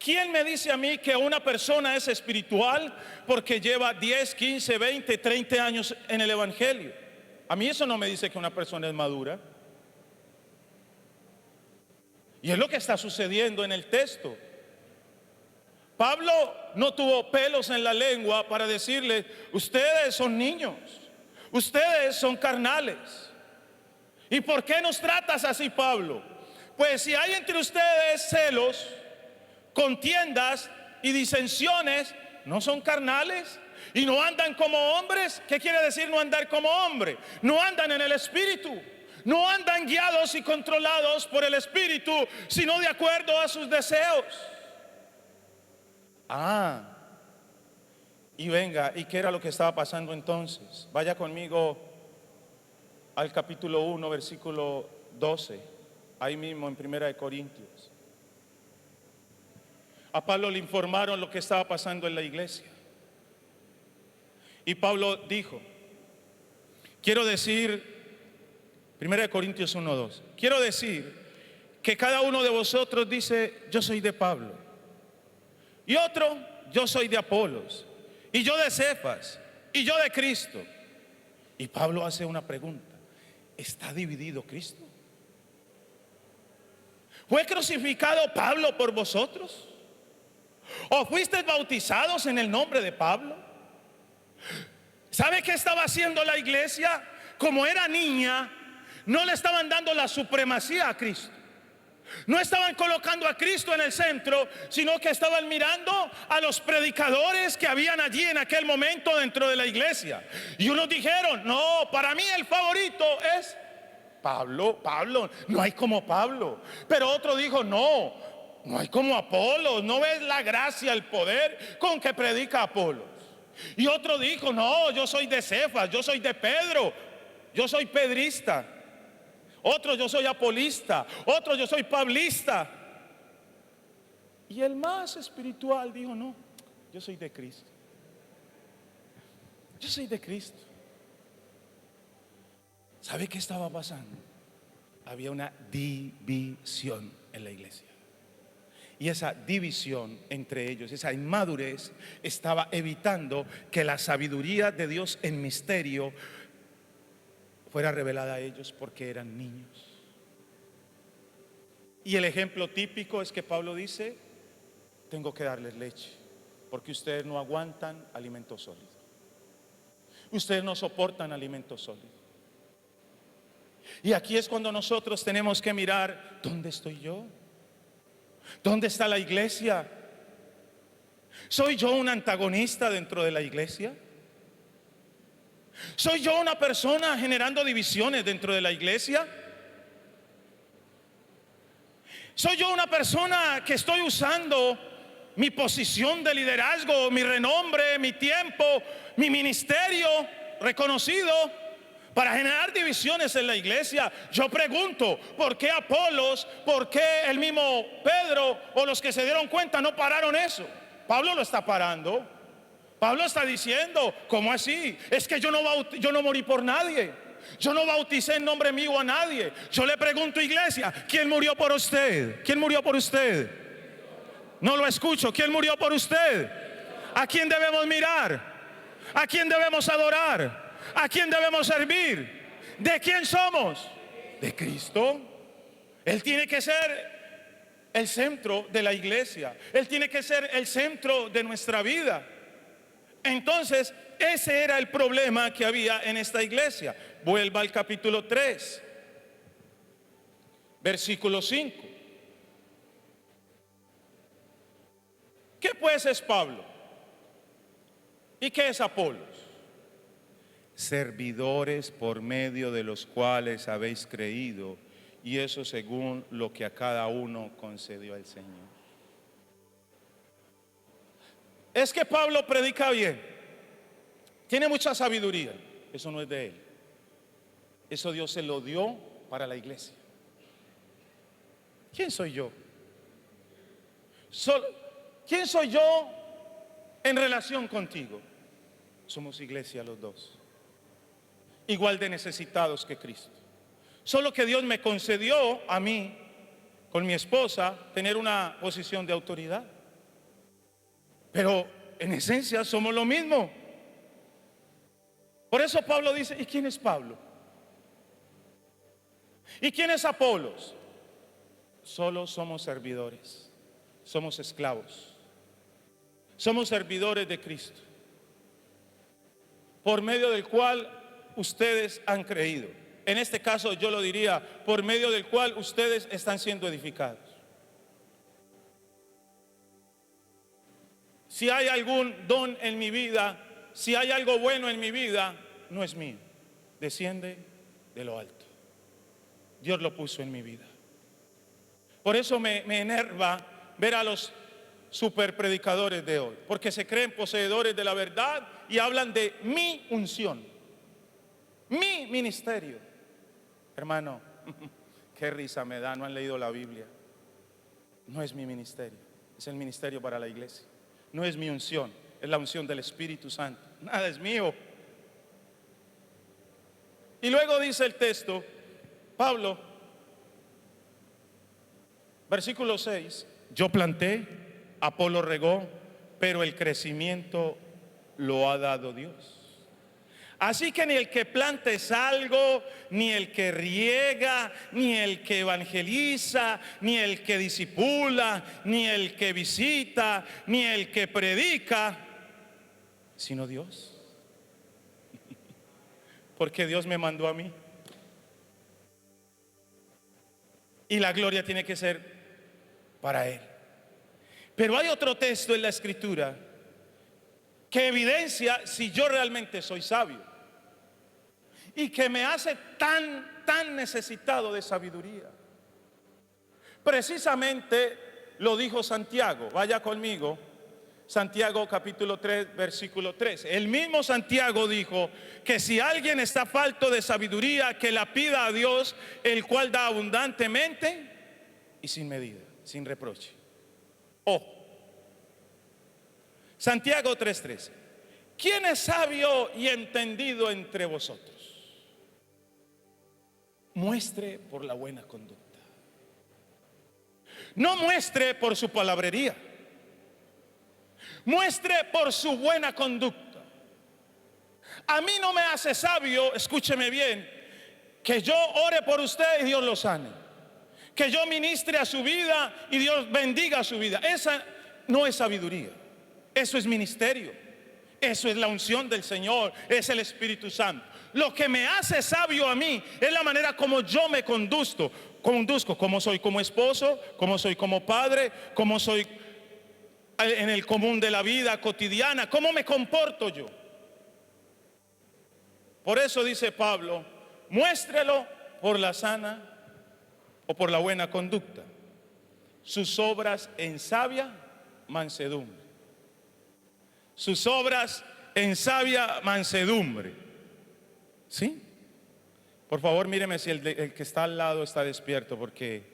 ¿Quién me dice a mí que una persona es espiritual porque lleva 10, 15, 20, 30 años en el Evangelio? A mí eso no me dice que una persona es madura. Y es lo que está sucediendo en el texto. Pablo no tuvo pelos en la lengua para decirle, ustedes son niños, ustedes son carnales. ¿Y por qué nos tratas así, Pablo? Pues si hay entre ustedes celos, contiendas y disensiones, ¿no son carnales? Y no andan como hombres. ¿Qué quiere decir no andar como hombre? No andan en el Espíritu, no andan guiados y controlados por el Espíritu, sino de acuerdo a sus deseos. Y venga, ¿y qué era lo que estaba pasando entonces? Vaya conmigo al capítulo 1, versículo 12, ahí mismo en 1 Corintios. A Pablo le informaron lo que estaba pasando en la iglesia. Y Pablo dijo, quiero decir, 1 Corintios 1:2, quiero decir que cada uno de vosotros dice, yo soy de Pablo, y otro, yo soy de Apolos, y yo de Cefas, y yo de Cristo. Y Pablo hace una pregunta, ¿está dividido Cristo? ¿Fue crucificado Pablo por vosotros? ¿O fuisteis bautizados en el nombre de Pablo? ¿Sabe qué estaba haciendo la iglesia? Como era niña, no le estaban dando la supremacía a Cristo. No estaban colocando a Cristo en el centro, sino que estaban mirando a los predicadores que habían allí en aquel momento dentro de la iglesia. Y unos dijeron, no, para mí el favorito es Pablo, no hay como Pablo. Pero otro dijo, no hay como Apolos. ¿No ves la gracia, el poder con que predica Apolos? Y otro dijo, no, yo soy de Cefas, yo soy de Pedro, yo soy pedrista. Otro, yo soy apolista. Otro, yo soy pablista. Y el más espiritual dijo, no, yo soy de Cristo. Yo soy de Cristo. ¿Sabe qué estaba pasando? Había una división en la iglesia. Y esa división entre ellos, esa inmadurez, estaba evitando que la sabiduría de Dios en misterio fuera revelada a ellos, porque eran niños. Y el ejemplo típico es que Pablo dice, tengo que darles leche, porque ustedes no aguantan alimento sólido. Ustedes no soportan alimento sólido. Y aquí es cuando nosotros tenemos que mirar, ¿dónde estoy yo? ¿Dónde está la iglesia? ¿Soy yo un antagonista dentro de la iglesia? ¿Soy yo una persona generando divisiones dentro de la iglesia? ¿Soy yo una persona que estoy usando mi posición de liderazgo, mi renombre, mi tiempo, mi ministerio reconocido para generar divisiones en la iglesia? Yo pregunto, ¿por qué Apolos, por qué el mismo Pedro o los que se dieron cuenta no pararon eso? Pablo lo está parando. Pablo está diciendo, ¿cómo así? Es que yo no morí por nadie. Yo no bauticé en nombre mío a nadie. Yo le pregunto, iglesia, ¿quién murió por usted? ¿Quién murió por usted? No lo escucho. ¿Quién murió por usted? ¿A quién debemos mirar? ¿A quién debemos adorar? ¿A quién debemos servir? ¿De quién somos? De Cristo. Él tiene que ser el centro de la iglesia. Él tiene que ser el centro de nuestra vida. Entonces, ese era el problema que había en esta iglesia. Vuelva al capítulo 3, versículo 5. ¿Qué pues es Pablo? ¿Y qué es Apolos? Servidores por medio de los cuales habéis creído, y eso según lo que a cada uno concedió el Señor. Es que Pablo predica bien, tiene mucha sabiduría. Eso no es de él. Eso Dios se lo dio para la iglesia. ¿Quién soy yo? ¿Quién soy yo en relación contigo? Somos iglesia los dos, igual de necesitados que Cristo. Solo que Dios me concedió a mí, con mi esposa, tener una posición de autoridad. Pero en esencia somos lo mismo. Por eso Pablo dice, ¿y quién es Pablo? ¿Y quién es Apolos? Solo somos servidores, somos esclavos, somos servidores de Cristo, por medio del cual ustedes han creído. En este caso yo lo diría, por medio del cual ustedes están siendo edificados. Si hay algún don en mi vida, si hay algo bueno en mi vida, no es mío, desciende de lo alto. Dios lo puso en mi vida. Por eso me enerva ver a los super predicadores de hoy, porque se creen poseedores de la verdad y hablan de mi unción, mi ministerio. Hermano, qué risa me da, no han leído la Biblia. No es mi ministerio, es el ministerio para la iglesia. No es mi unción, es la unción del Espíritu Santo. Nada es mío. Y luego dice el texto, Pablo, versículo 6, yo planté, Apolo regó, pero el crecimiento lo ha dado Dios. Así que ni el que planta es algo, ni el que riega, ni el que evangeliza, ni el que discipula, ni el que visita, ni el que predica, sino Dios. Porque Dios me mandó a mí. Y la gloria tiene que ser para Él. Pero hay otro texto en la Escritura que evidencia si yo realmente soy sabio y que me hace tan necesitado de sabiduría. Precisamente lo dijo Santiago. Vaya conmigo, Santiago capítulo 3, versículo 3. El mismo Santiago dijo que si alguien está falto de sabiduría, que la pida a Dios, el cual da abundantemente y sin medida, sin reproche. Santiago 3:13. ¿Quién es sabio y entendido entre vosotros? Muestre por la buena conducta. No muestre por su palabrería. Muestre por su buena conducta. A mí no me hace sabio, escúcheme bien, que yo ore por usted y Dios lo sane, que yo ministre a su vida y Dios bendiga su vida. Esa no es sabiduría, eso es ministerio, eso es la unción del Señor, es el Espíritu Santo. Lo que me hace sabio a mí es la manera como yo me conduzco, cómo soy como esposo, cómo soy como padre, cómo soy en el común de la vida cotidiana, cómo me comporto yo. Por eso dice Pablo, muéstrelo por la sana o por la buena conducta, sus obras en sabia mansedumbre. Sus obras en sabia mansedumbre. ¿Sí? Por favor, míreme si el que está al lado está despierto, porque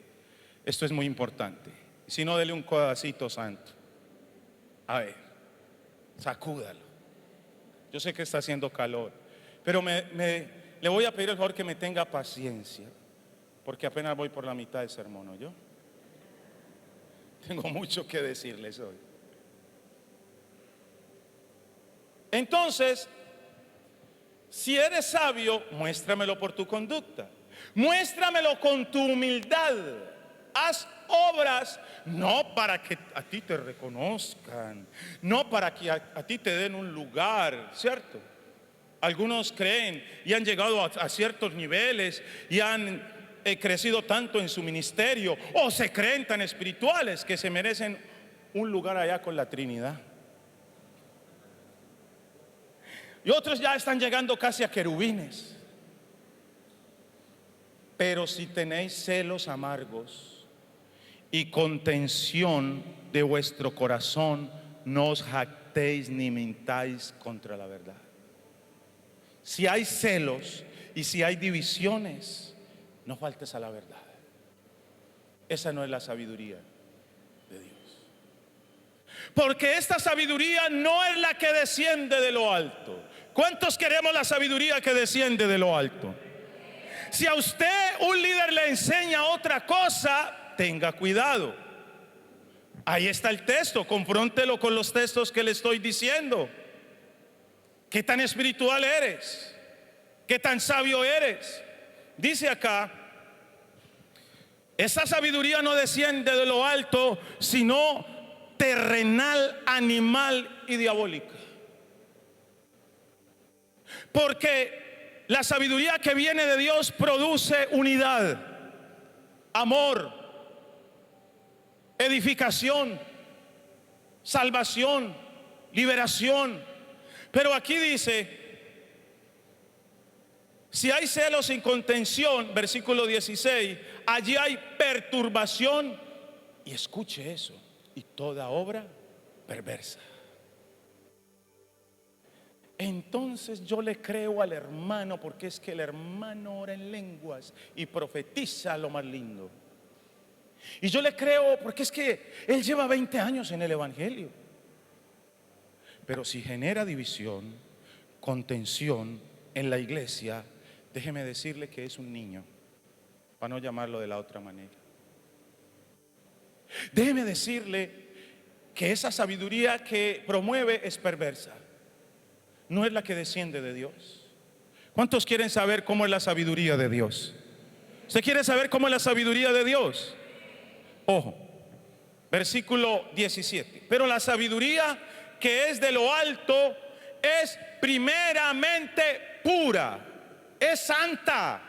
esto es muy importante. Si no, dele un codacito santo. A ver, sacúdalo. Yo sé que está haciendo calor, pero le voy a pedir el favor que me tenga paciencia, porque apenas voy por la mitad del sermón, ¿oyó? Tengo mucho que decirles hoy. Entonces, si eres sabio, muéstramelo por tu conducta, muéstramelo con tu humildad. Haz obras no para que a ti te reconozcan, no para que a ti te den un lugar, ¿cierto? Algunos creen y han llegado a ciertos niveles y han crecido tanto en su ministerio, o se creen tan espirituales que se merecen un lugar allá con la Trinidad. Y otros ya están llegando casi a querubines. Pero si tenéis celos amargos y contención de vuestro corazón, no os jactéis ni mintáis contra la verdad. Si hay celos y si hay divisiones, no faltes a la verdad. Esa no es la sabiduría de Dios. Porque esta sabiduría no es la que desciende de lo alto. ¿Cuántos queremos la sabiduría que desciende de lo alto? Si a usted un líder le enseña otra cosa, tenga cuidado. Ahí está el texto, confróntelo con los textos que le estoy diciendo. ¿Qué tan espiritual eres? ¿Qué tan sabio eres? Dice acá, esa sabiduría no desciende de lo alto, sino terrenal, animal y diabólica. Porque la sabiduría que viene de Dios produce unidad, amor, edificación, salvación, liberación. Pero aquí dice, si hay celos sin contención, versículo 16, allí hay perturbación, y escuche eso, y toda obra perversa. Entonces yo le creo al hermano, porque es que el hermano ora en lenguas y profetiza lo más lindo. Y yo le creo porque es que él lleva 20 años en el evangelio. Pero si genera división, contención en la iglesia, déjeme decirle que es un niño, para no llamarlo de la otra manera. Déjeme decirle que esa sabiduría que promueve es perversa. No es la que desciende de Dios. ¿Cuántos quieren saber cómo es la sabiduría de Dios? ¿Usted quiere saber cómo es la sabiduría de Dios? Ojo, versículo 17. Pero la sabiduría que es de lo alto es primeramente pura, es santa,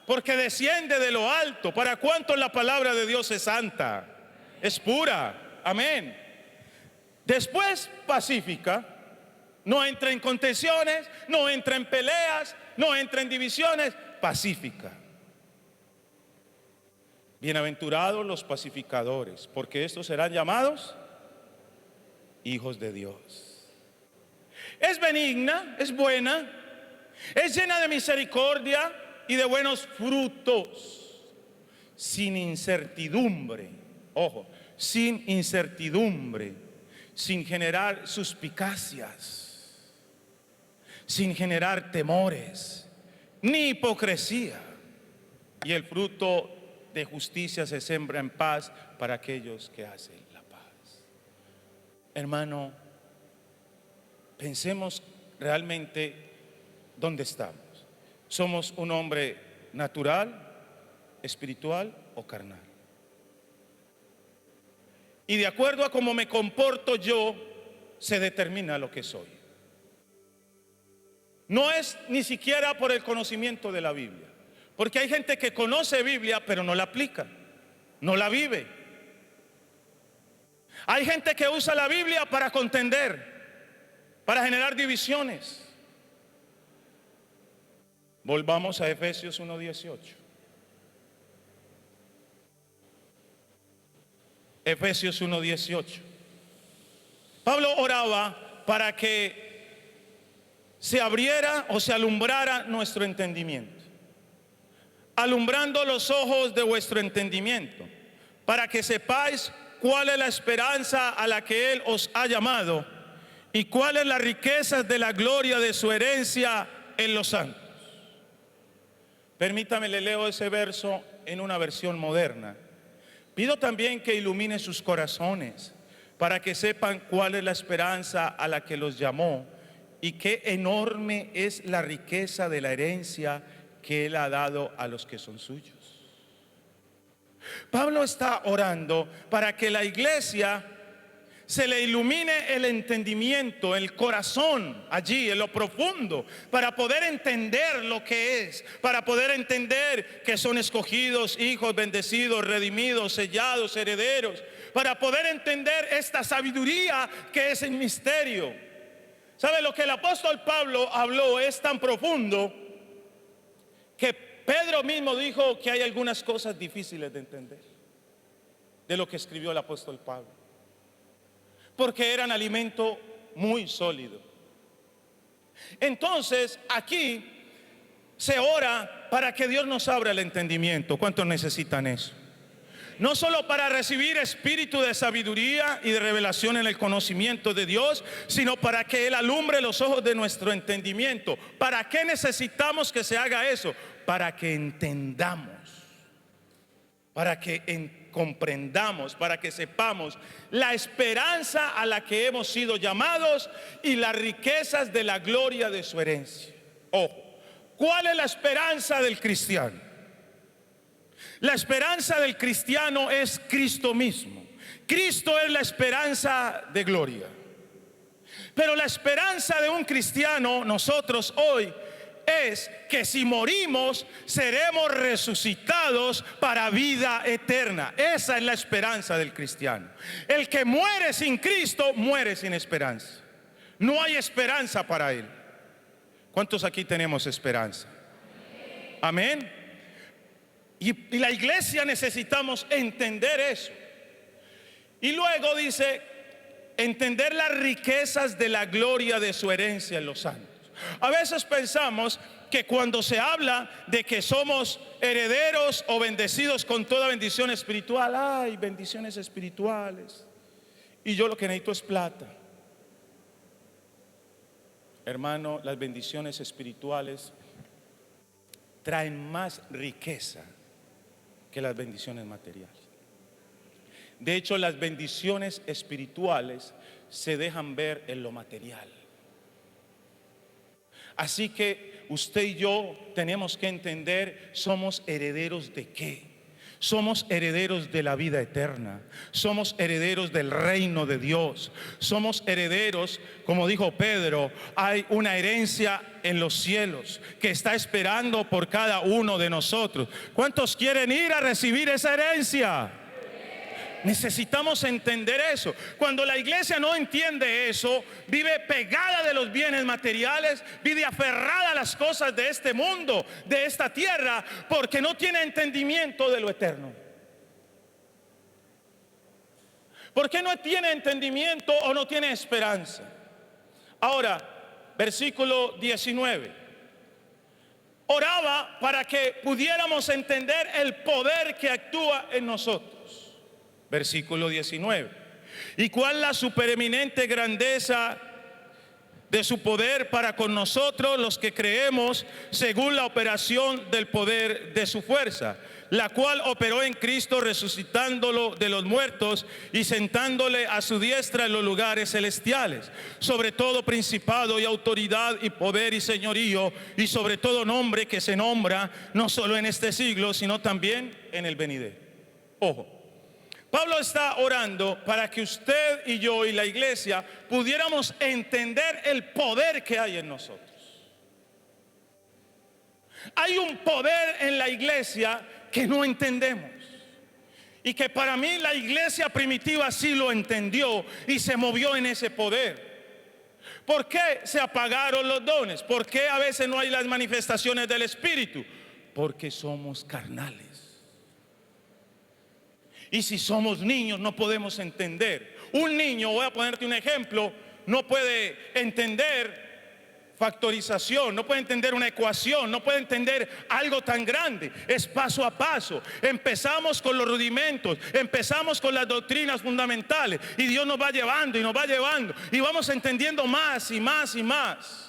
porque desciende de lo alto. ¿Para cuántos la palabra de Dios es santa? Es pura, amén. Después pacífica, no entra en contenciones, no entra en peleas, no entra en divisiones, pacífica. Bienaventurados los pacificadores, porque estos serán llamados hijos de Dios. Es benigna, es buena, es llena de misericordia y de buenos frutos, sin incertidumbre. Ojo, sin incertidumbre, sin generar suspicacias, sin generar temores, ni hipocresía. Y el fruto de justicia se siembra en paz para aquellos que hacen la paz. Hermano, pensemos realmente dónde estamos. ¿Somos un hombre natural, espiritual o carnal? Y de acuerdo a cómo me comporto yo, se determina lo que soy. no es ni siquiera por el conocimiento de la Biblia. Porque hay gente que conoce Biblia pero no la aplica, no la vive. Hay gente que usa la Biblia para contender, para generar divisiones. Volvamos a Efesios 1:18. Efesios 1:18. Pablo oraba para que se abriera o se alumbrara nuestro entendimiento, alumbrando los ojos de vuestro entendimiento, para que sepáis cuál es la esperanza a la que Él os ha llamado y cuáles las riquezas de la gloria de su herencia en los santos. Permítame, le leo ese verso en una versión moderna. Pido también que ilumine sus corazones para que sepan cuál es la esperanza a la que los llamó y qué enorme es la riqueza de la herencia que Él ha dado a los que son suyos. Pablo está orando para que la iglesia se le ilumine el entendimiento, el corazón allí, en lo profundo, para poder entender lo que es, para poder entender que son escogidos, hijos bendecidos, redimidos, sellados, herederos, para poder entender esta sabiduría que es el misterio. ¿Sabe? Lo que el apóstol Pablo habló es tan profundo que Pedro mismo dijo que hay algunas cosas difíciles de entender de lo que escribió el apóstol Pablo, porque eran alimento muy sólido. Entonces aquí se ora para que Dios nos abra el entendimiento. ¿Cuántos necesitan eso? No solo para recibir espíritu de sabiduría y de revelación en el conocimiento de Dios, sino para que Él alumbre los ojos de nuestro entendimiento. ¿Para qué necesitamos que se haga eso? Para que entendamos, para que comprendamos, para que sepamos la esperanza a la que hemos sido llamados y las riquezas de la gloria de su herencia. Ojo, ¿cuál es la esperanza del cristiano? La esperanza del cristiano es Cristo mismo. Cristo es la esperanza de gloria. Pero la esperanza de un cristiano, nosotros hoy, es que si morimos seremos resucitados para vida eterna. Esa es la esperanza del cristiano. El que muere sin Cristo muere sin esperanza. No hay esperanza para él. ¿Cuántos aquí tenemos esperanza? Amén. Y la iglesia necesitamos entender eso. Y luego dice, entender las riquezas de la gloria de su herencia en los santos. A veces pensamos que cuando se habla de que somos herederos o bendecidos con toda bendición espiritual, hay bendiciones espirituales y yo lo que necesito es plata. Hermano, las bendiciones espirituales traen más riqueza que las bendiciones materiales. De hecho, las bendiciones espirituales se dejan ver en lo material. Así que usted y yo tenemos que entender, somos herederos de qué. Somos herederos de la vida eterna. Somos herederos del reino de Dios. Somos herederos, como dijo Pedro, hay una herencia en los cielos que está esperando por cada uno de nosotros. ¿Cuántos quieren ir a recibir esa herencia? Necesitamos entender eso. Cuando la iglesia no entiende eso, vive pegada de los bienes materiales, vive aferrada a las cosas de este mundo, de esta tierra, porque no tiene entendimiento de lo eterno. ¿Por qué no tiene entendimiento o no tiene esperanza? Ahora, versículo 19. Oraba para que pudiéramos entender el poder que actúa en nosotros. Versículo 19. ¿Y cuál la supereminente grandeza de su poder para con nosotros los que creemos, según la operación del poder de su fuerza, la cual operó en Cristo resucitándolo de los muertos y sentándole a su diestra en los lugares celestiales, sobre todo principado y autoridad y poder y señorío, y sobre todo nombre que se nombra no solo en este siglo, sino también en el venidero? Ojo, Pablo está orando para que usted y yo y la iglesia pudiéramos entender el poder que hay en nosotros. Hay un poder en la iglesia que no entendemos. Y que para mí la iglesia primitiva sí lo entendió y se movió en ese poder. ¿Por qué se apagaron los dones? ¿Por qué a veces no hay las manifestaciones del Espíritu? Porque somos carnales. Y si somos niños no podemos entender. Un niño, voy a ponerte un ejemplo, no puede entender factorización, no puede entender una ecuación, no puede entender algo tan grande. Es paso a paso. Empezamos con los rudimentos, empezamos con las doctrinas fundamentales y Dios nos va llevando y nos va llevando y vamos entendiendo más y más y más.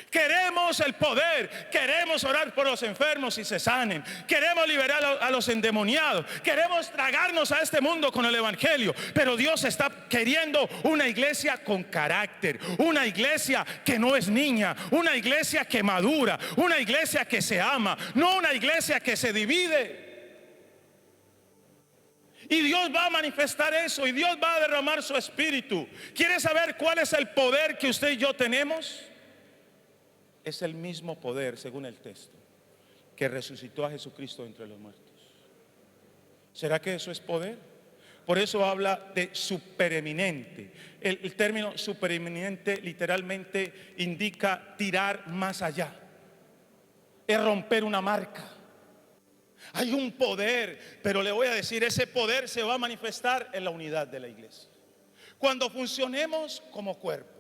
Queremos el poder, queremos orar por los enfermos y se sanen, queremos liberar a los endemoniados, queremos tragarnos a este mundo con el evangelio, pero Dios está queriendo una iglesia con carácter, una iglesia que no es niña, una iglesia que madura, una iglesia que se ama, no una iglesia que se divide. Y Dios va a manifestar eso y Dios va a derramar su espíritu. ¿Quiere saber cuál es el poder que usted y yo tenemos? Es el mismo poder, según el texto, que resucitó a Jesucristo entre los muertos. ¿Será que eso es poder? Por eso habla de supereminente. El término supereminente literalmente indica tirar más allá. Es romper una marca. Hay un poder, pero le voy a decir, ese poder se va a manifestar en la unidad de la iglesia. Cuando funcionemos como cuerpo.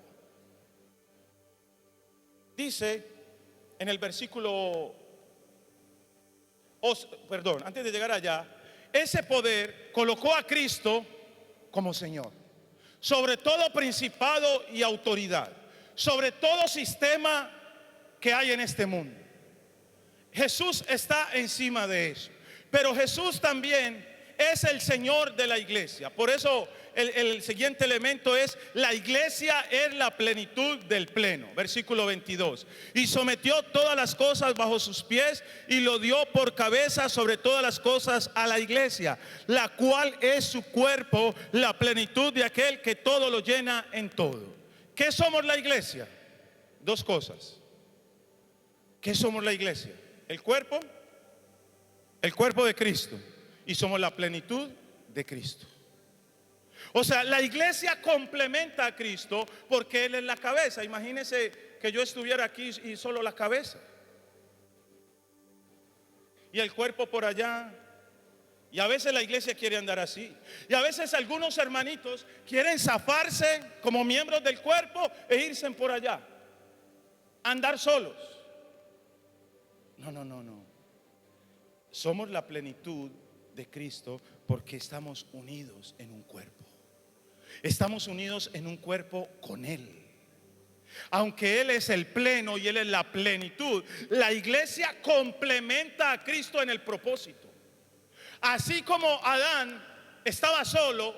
Dice en el versículo, antes de llegar allá, ese poder colocó a Cristo como Señor, sobre todo principado y autoridad, sobre todo sistema que hay en este mundo. Jesús está encima de eso, pero Jesús también es el Señor de la iglesia. Por eso el siguiente elemento es: la iglesia es la plenitud del pleno. Versículo 22. Y sometió todas las cosas bajo sus pies y lo dio por cabeza sobre todas las cosas a la iglesia, la cual es su cuerpo, la plenitud de aquel que todo lo llena en todo. ¿Qué somos la iglesia? Dos cosas. ¿Qué somos la iglesia? El cuerpo de Cristo. Y somos la plenitud de Cristo. O sea, la iglesia complementa a Cristo porque Él es la cabeza. Imagínense que yo estuviera aquí y solo la cabeza, y el cuerpo por allá. Y a veces la iglesia quiere andar así. Y a veces algunos hermanitos quieren zafarse como miembros del cuerpo e irse por allá, andar solos. No. Somos la plenitud de Cristo porque estamos unidos en un cuerpo. Estamos unidos en un cuerpo con Él. Aunque Él es el pleno y Él es la plenitud, la iglesia complementa a Cristo en el propósito. Así como Adán estaba solo,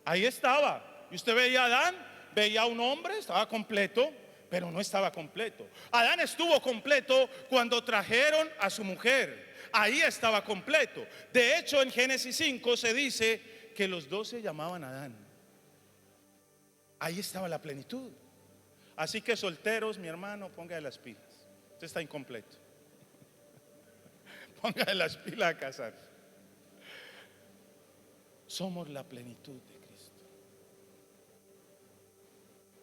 ahí estaba. Y usted veía a Adán, veía a un hombre, estaba completo, pero no estaba completo. Adán estuvo completo cuando trajeron a su mujer. Ahí estaba completo. De hecho, en Génesis 5 se dice que los dos se llamaban Adán. Ahí estaba la plenitud. Así que solteros, mi hermano, póngale las pilas. Usted está incompleto. Póngale las pilas a casarse. Somos la plenitud de Cristo.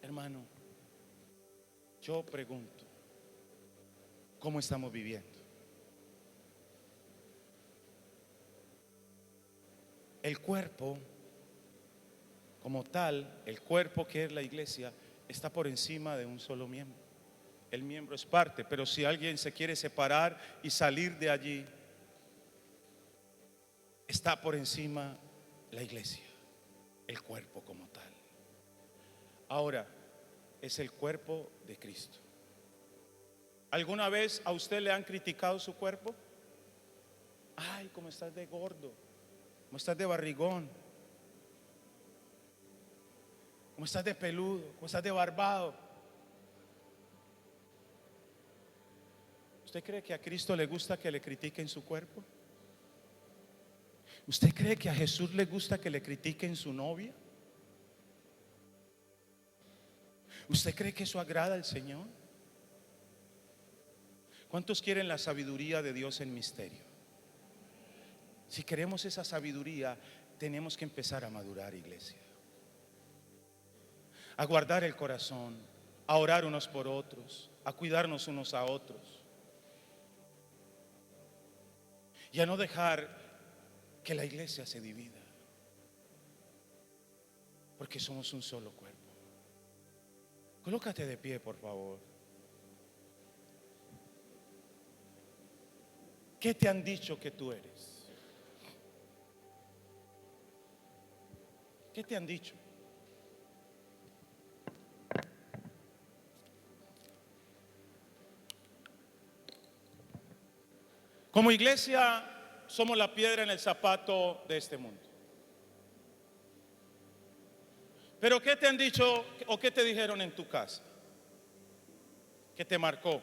Hermano, yo pregunto, ¿cómo estamos viviendo? El cuerpo como tal, el cuerpo que es la iglesia, está por encima de un solo miembro. El miembro es parte, pero si alguien se quiere separar y salir de allí, está por encima la iglesia, el cuerpo como tal. Ahora, es el cuerpo de Cristo. ¿Alguna vez a usted le han criticado su cuerpo? Ay, cómo estás de gordo, cómo estás de barrigón, cómo estás de peludo, cómo estás de barbado. ¿Usted cree que a Cristo le gusta que le critiquen su cuerpo? ¿Usted cree que a Jesús le gusta que le critiquen su novia? ¿Usted cree que eso agrada al Señor? ¿Cuántos quieren la sabiduría de Dios en misterio? Si queremos esa sabiduría, tenemos que empezar a madurar, iglesia. A guardar el corazón, a orar unos por otros, a cuidarnos unos a otros. Y a no dejar que la iglesia se divida. Porque somos un solo cuerpo. Colócate de pie, por favor. ¿Qué te han dicho que tú eres? ¿Qué te han dicho? Como iglesia somos la piedra en el zapato de este mundo. Pero ¿qué te han dicho o qué te dijeron en tu casa? ¿Qué te marcó?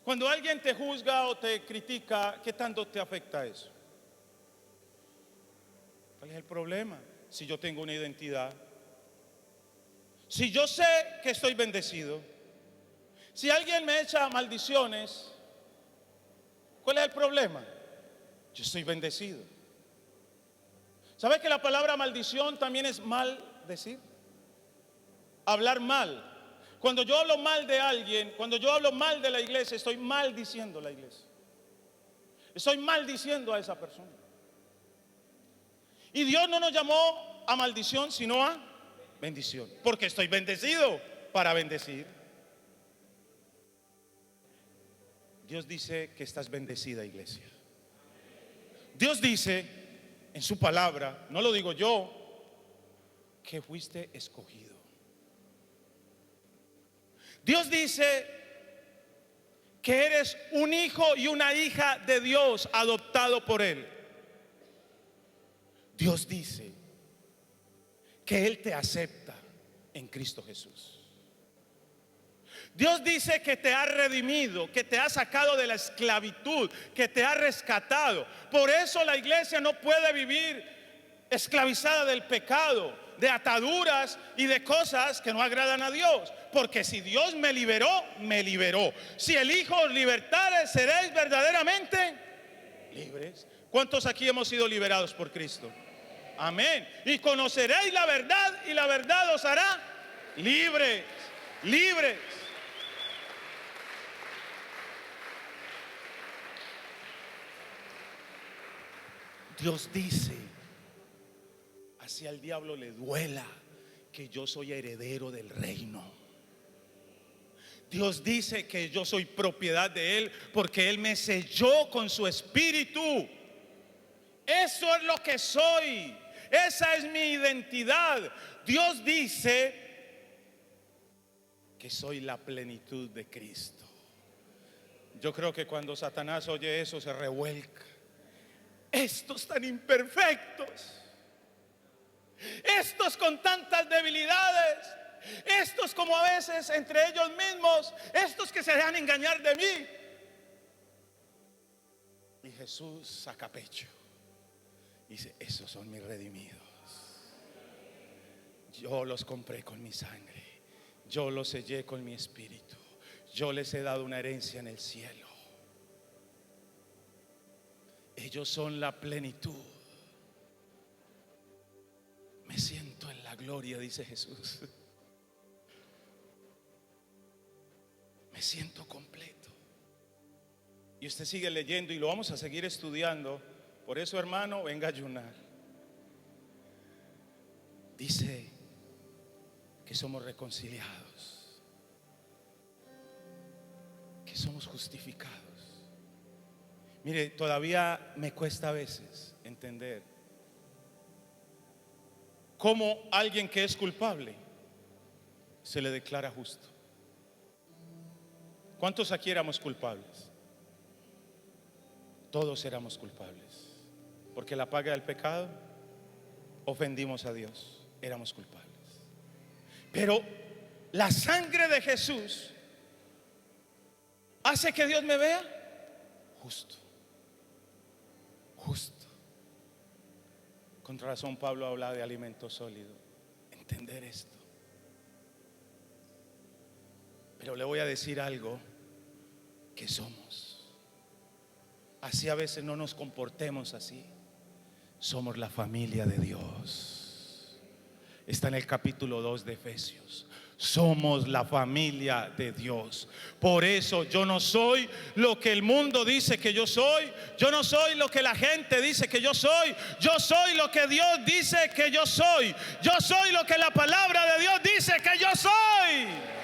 Cuando alguien te juzga o te critica, ¿qué tanto te afecta eso? ¿Cuál es el problema? Si yo tengo una identidad, si yo sé que estoy bendecido, si alguien me echa maldiciones, ¿cuál es el problema? Yo estoy bendecido. ¿Sabe que la palabra maldición también es maldecir? Hablar mal. Cuando yo hablo mal de alguien, cuando yo hablo mal de la iglesia, estoy maldiciendo la iglesia. Estoy maldiciendo a esa persona. Y Dios no nos llamó a maldición, sino a bendición. Porque estoy bendecido para bendecir. Dios dice que estás bendecida, iglesia. Dios dice en su palabra, no lo digo yo, que fuiste escogido. Dios dice que eres un hijo y una hija de Dios adoptado por Él. Dios dice que Él te acepta en Cristo Jesús. Dios dice que te ha redimido, que te ha sacado de la esclavitud, que te ha rescatado. Por eso la iglesia no puede vivir esclavizada del pecado, de ataduras y de cosas que no agradan a Dios. Porque si Dios me liberó, me liberó. Si el Hijo os libertare, seréis verdaderamente libres. ¿Cuántos aquí hemos sido liberados por Cristo? Amén. Y conoceréis la verdad y la verdad os hará libres. Libres. Dios dice, así al diablo le duela, que yo soy heredero del reino. Dios dice que yo soy propiedad de Él porque Él me selló con su espíritu. Eso es lo que soy. Esa es mi identidad. Dios dice que soy la plenitud de Cristo. Yo creo que cuando Satanás oye eso se revuelca. Estos tan imperfectos, estos con tantas debilidades, estos como a veces entre ellos mismos, estos que se dejan engañar de mí. Y Jesús saca pecho y dice, esos son mis redimidos. Yo los compré con mi sangre, yo los sellé con mi espíritu, yo les he dado una herencia en el cielo. Ellos son la plenitud. Me siento en la gloria, dice Jesús. Me siento completo. Y usted sigue leyendo y lo vamos a seguir estudiando. Por eso, hermano, venga a ayunar. Dice que somos reconciliados, que somos justificados. Mire, todavía me cuesta a veces entender cómo alguien que es culpable se le declara justo. ¿Cuántos aquí éramos culpables? Todos éramos culpables. Porque la paga del pecado, ofendimos a Dios, éramos culpables. Pero la sangre de Jesús hace que Dios me vea justo. Justo. Con razón Pablo habla de alimento sólido. Entender esto. Pero le voy a decir algo que somos. Así a veces no nos comportemos así. Somos la familia de Dios. Está en el capítulo 2 de Efesios. Somos la familia de Dios. Por eso yo no soy lo que el mundo dice que yo soy. Yo no soy lo que la gente dice que yo soy. Yo soy lo que Dios dice que yo soy. Yo soy lo que la palabra de Dios dice que yo soy.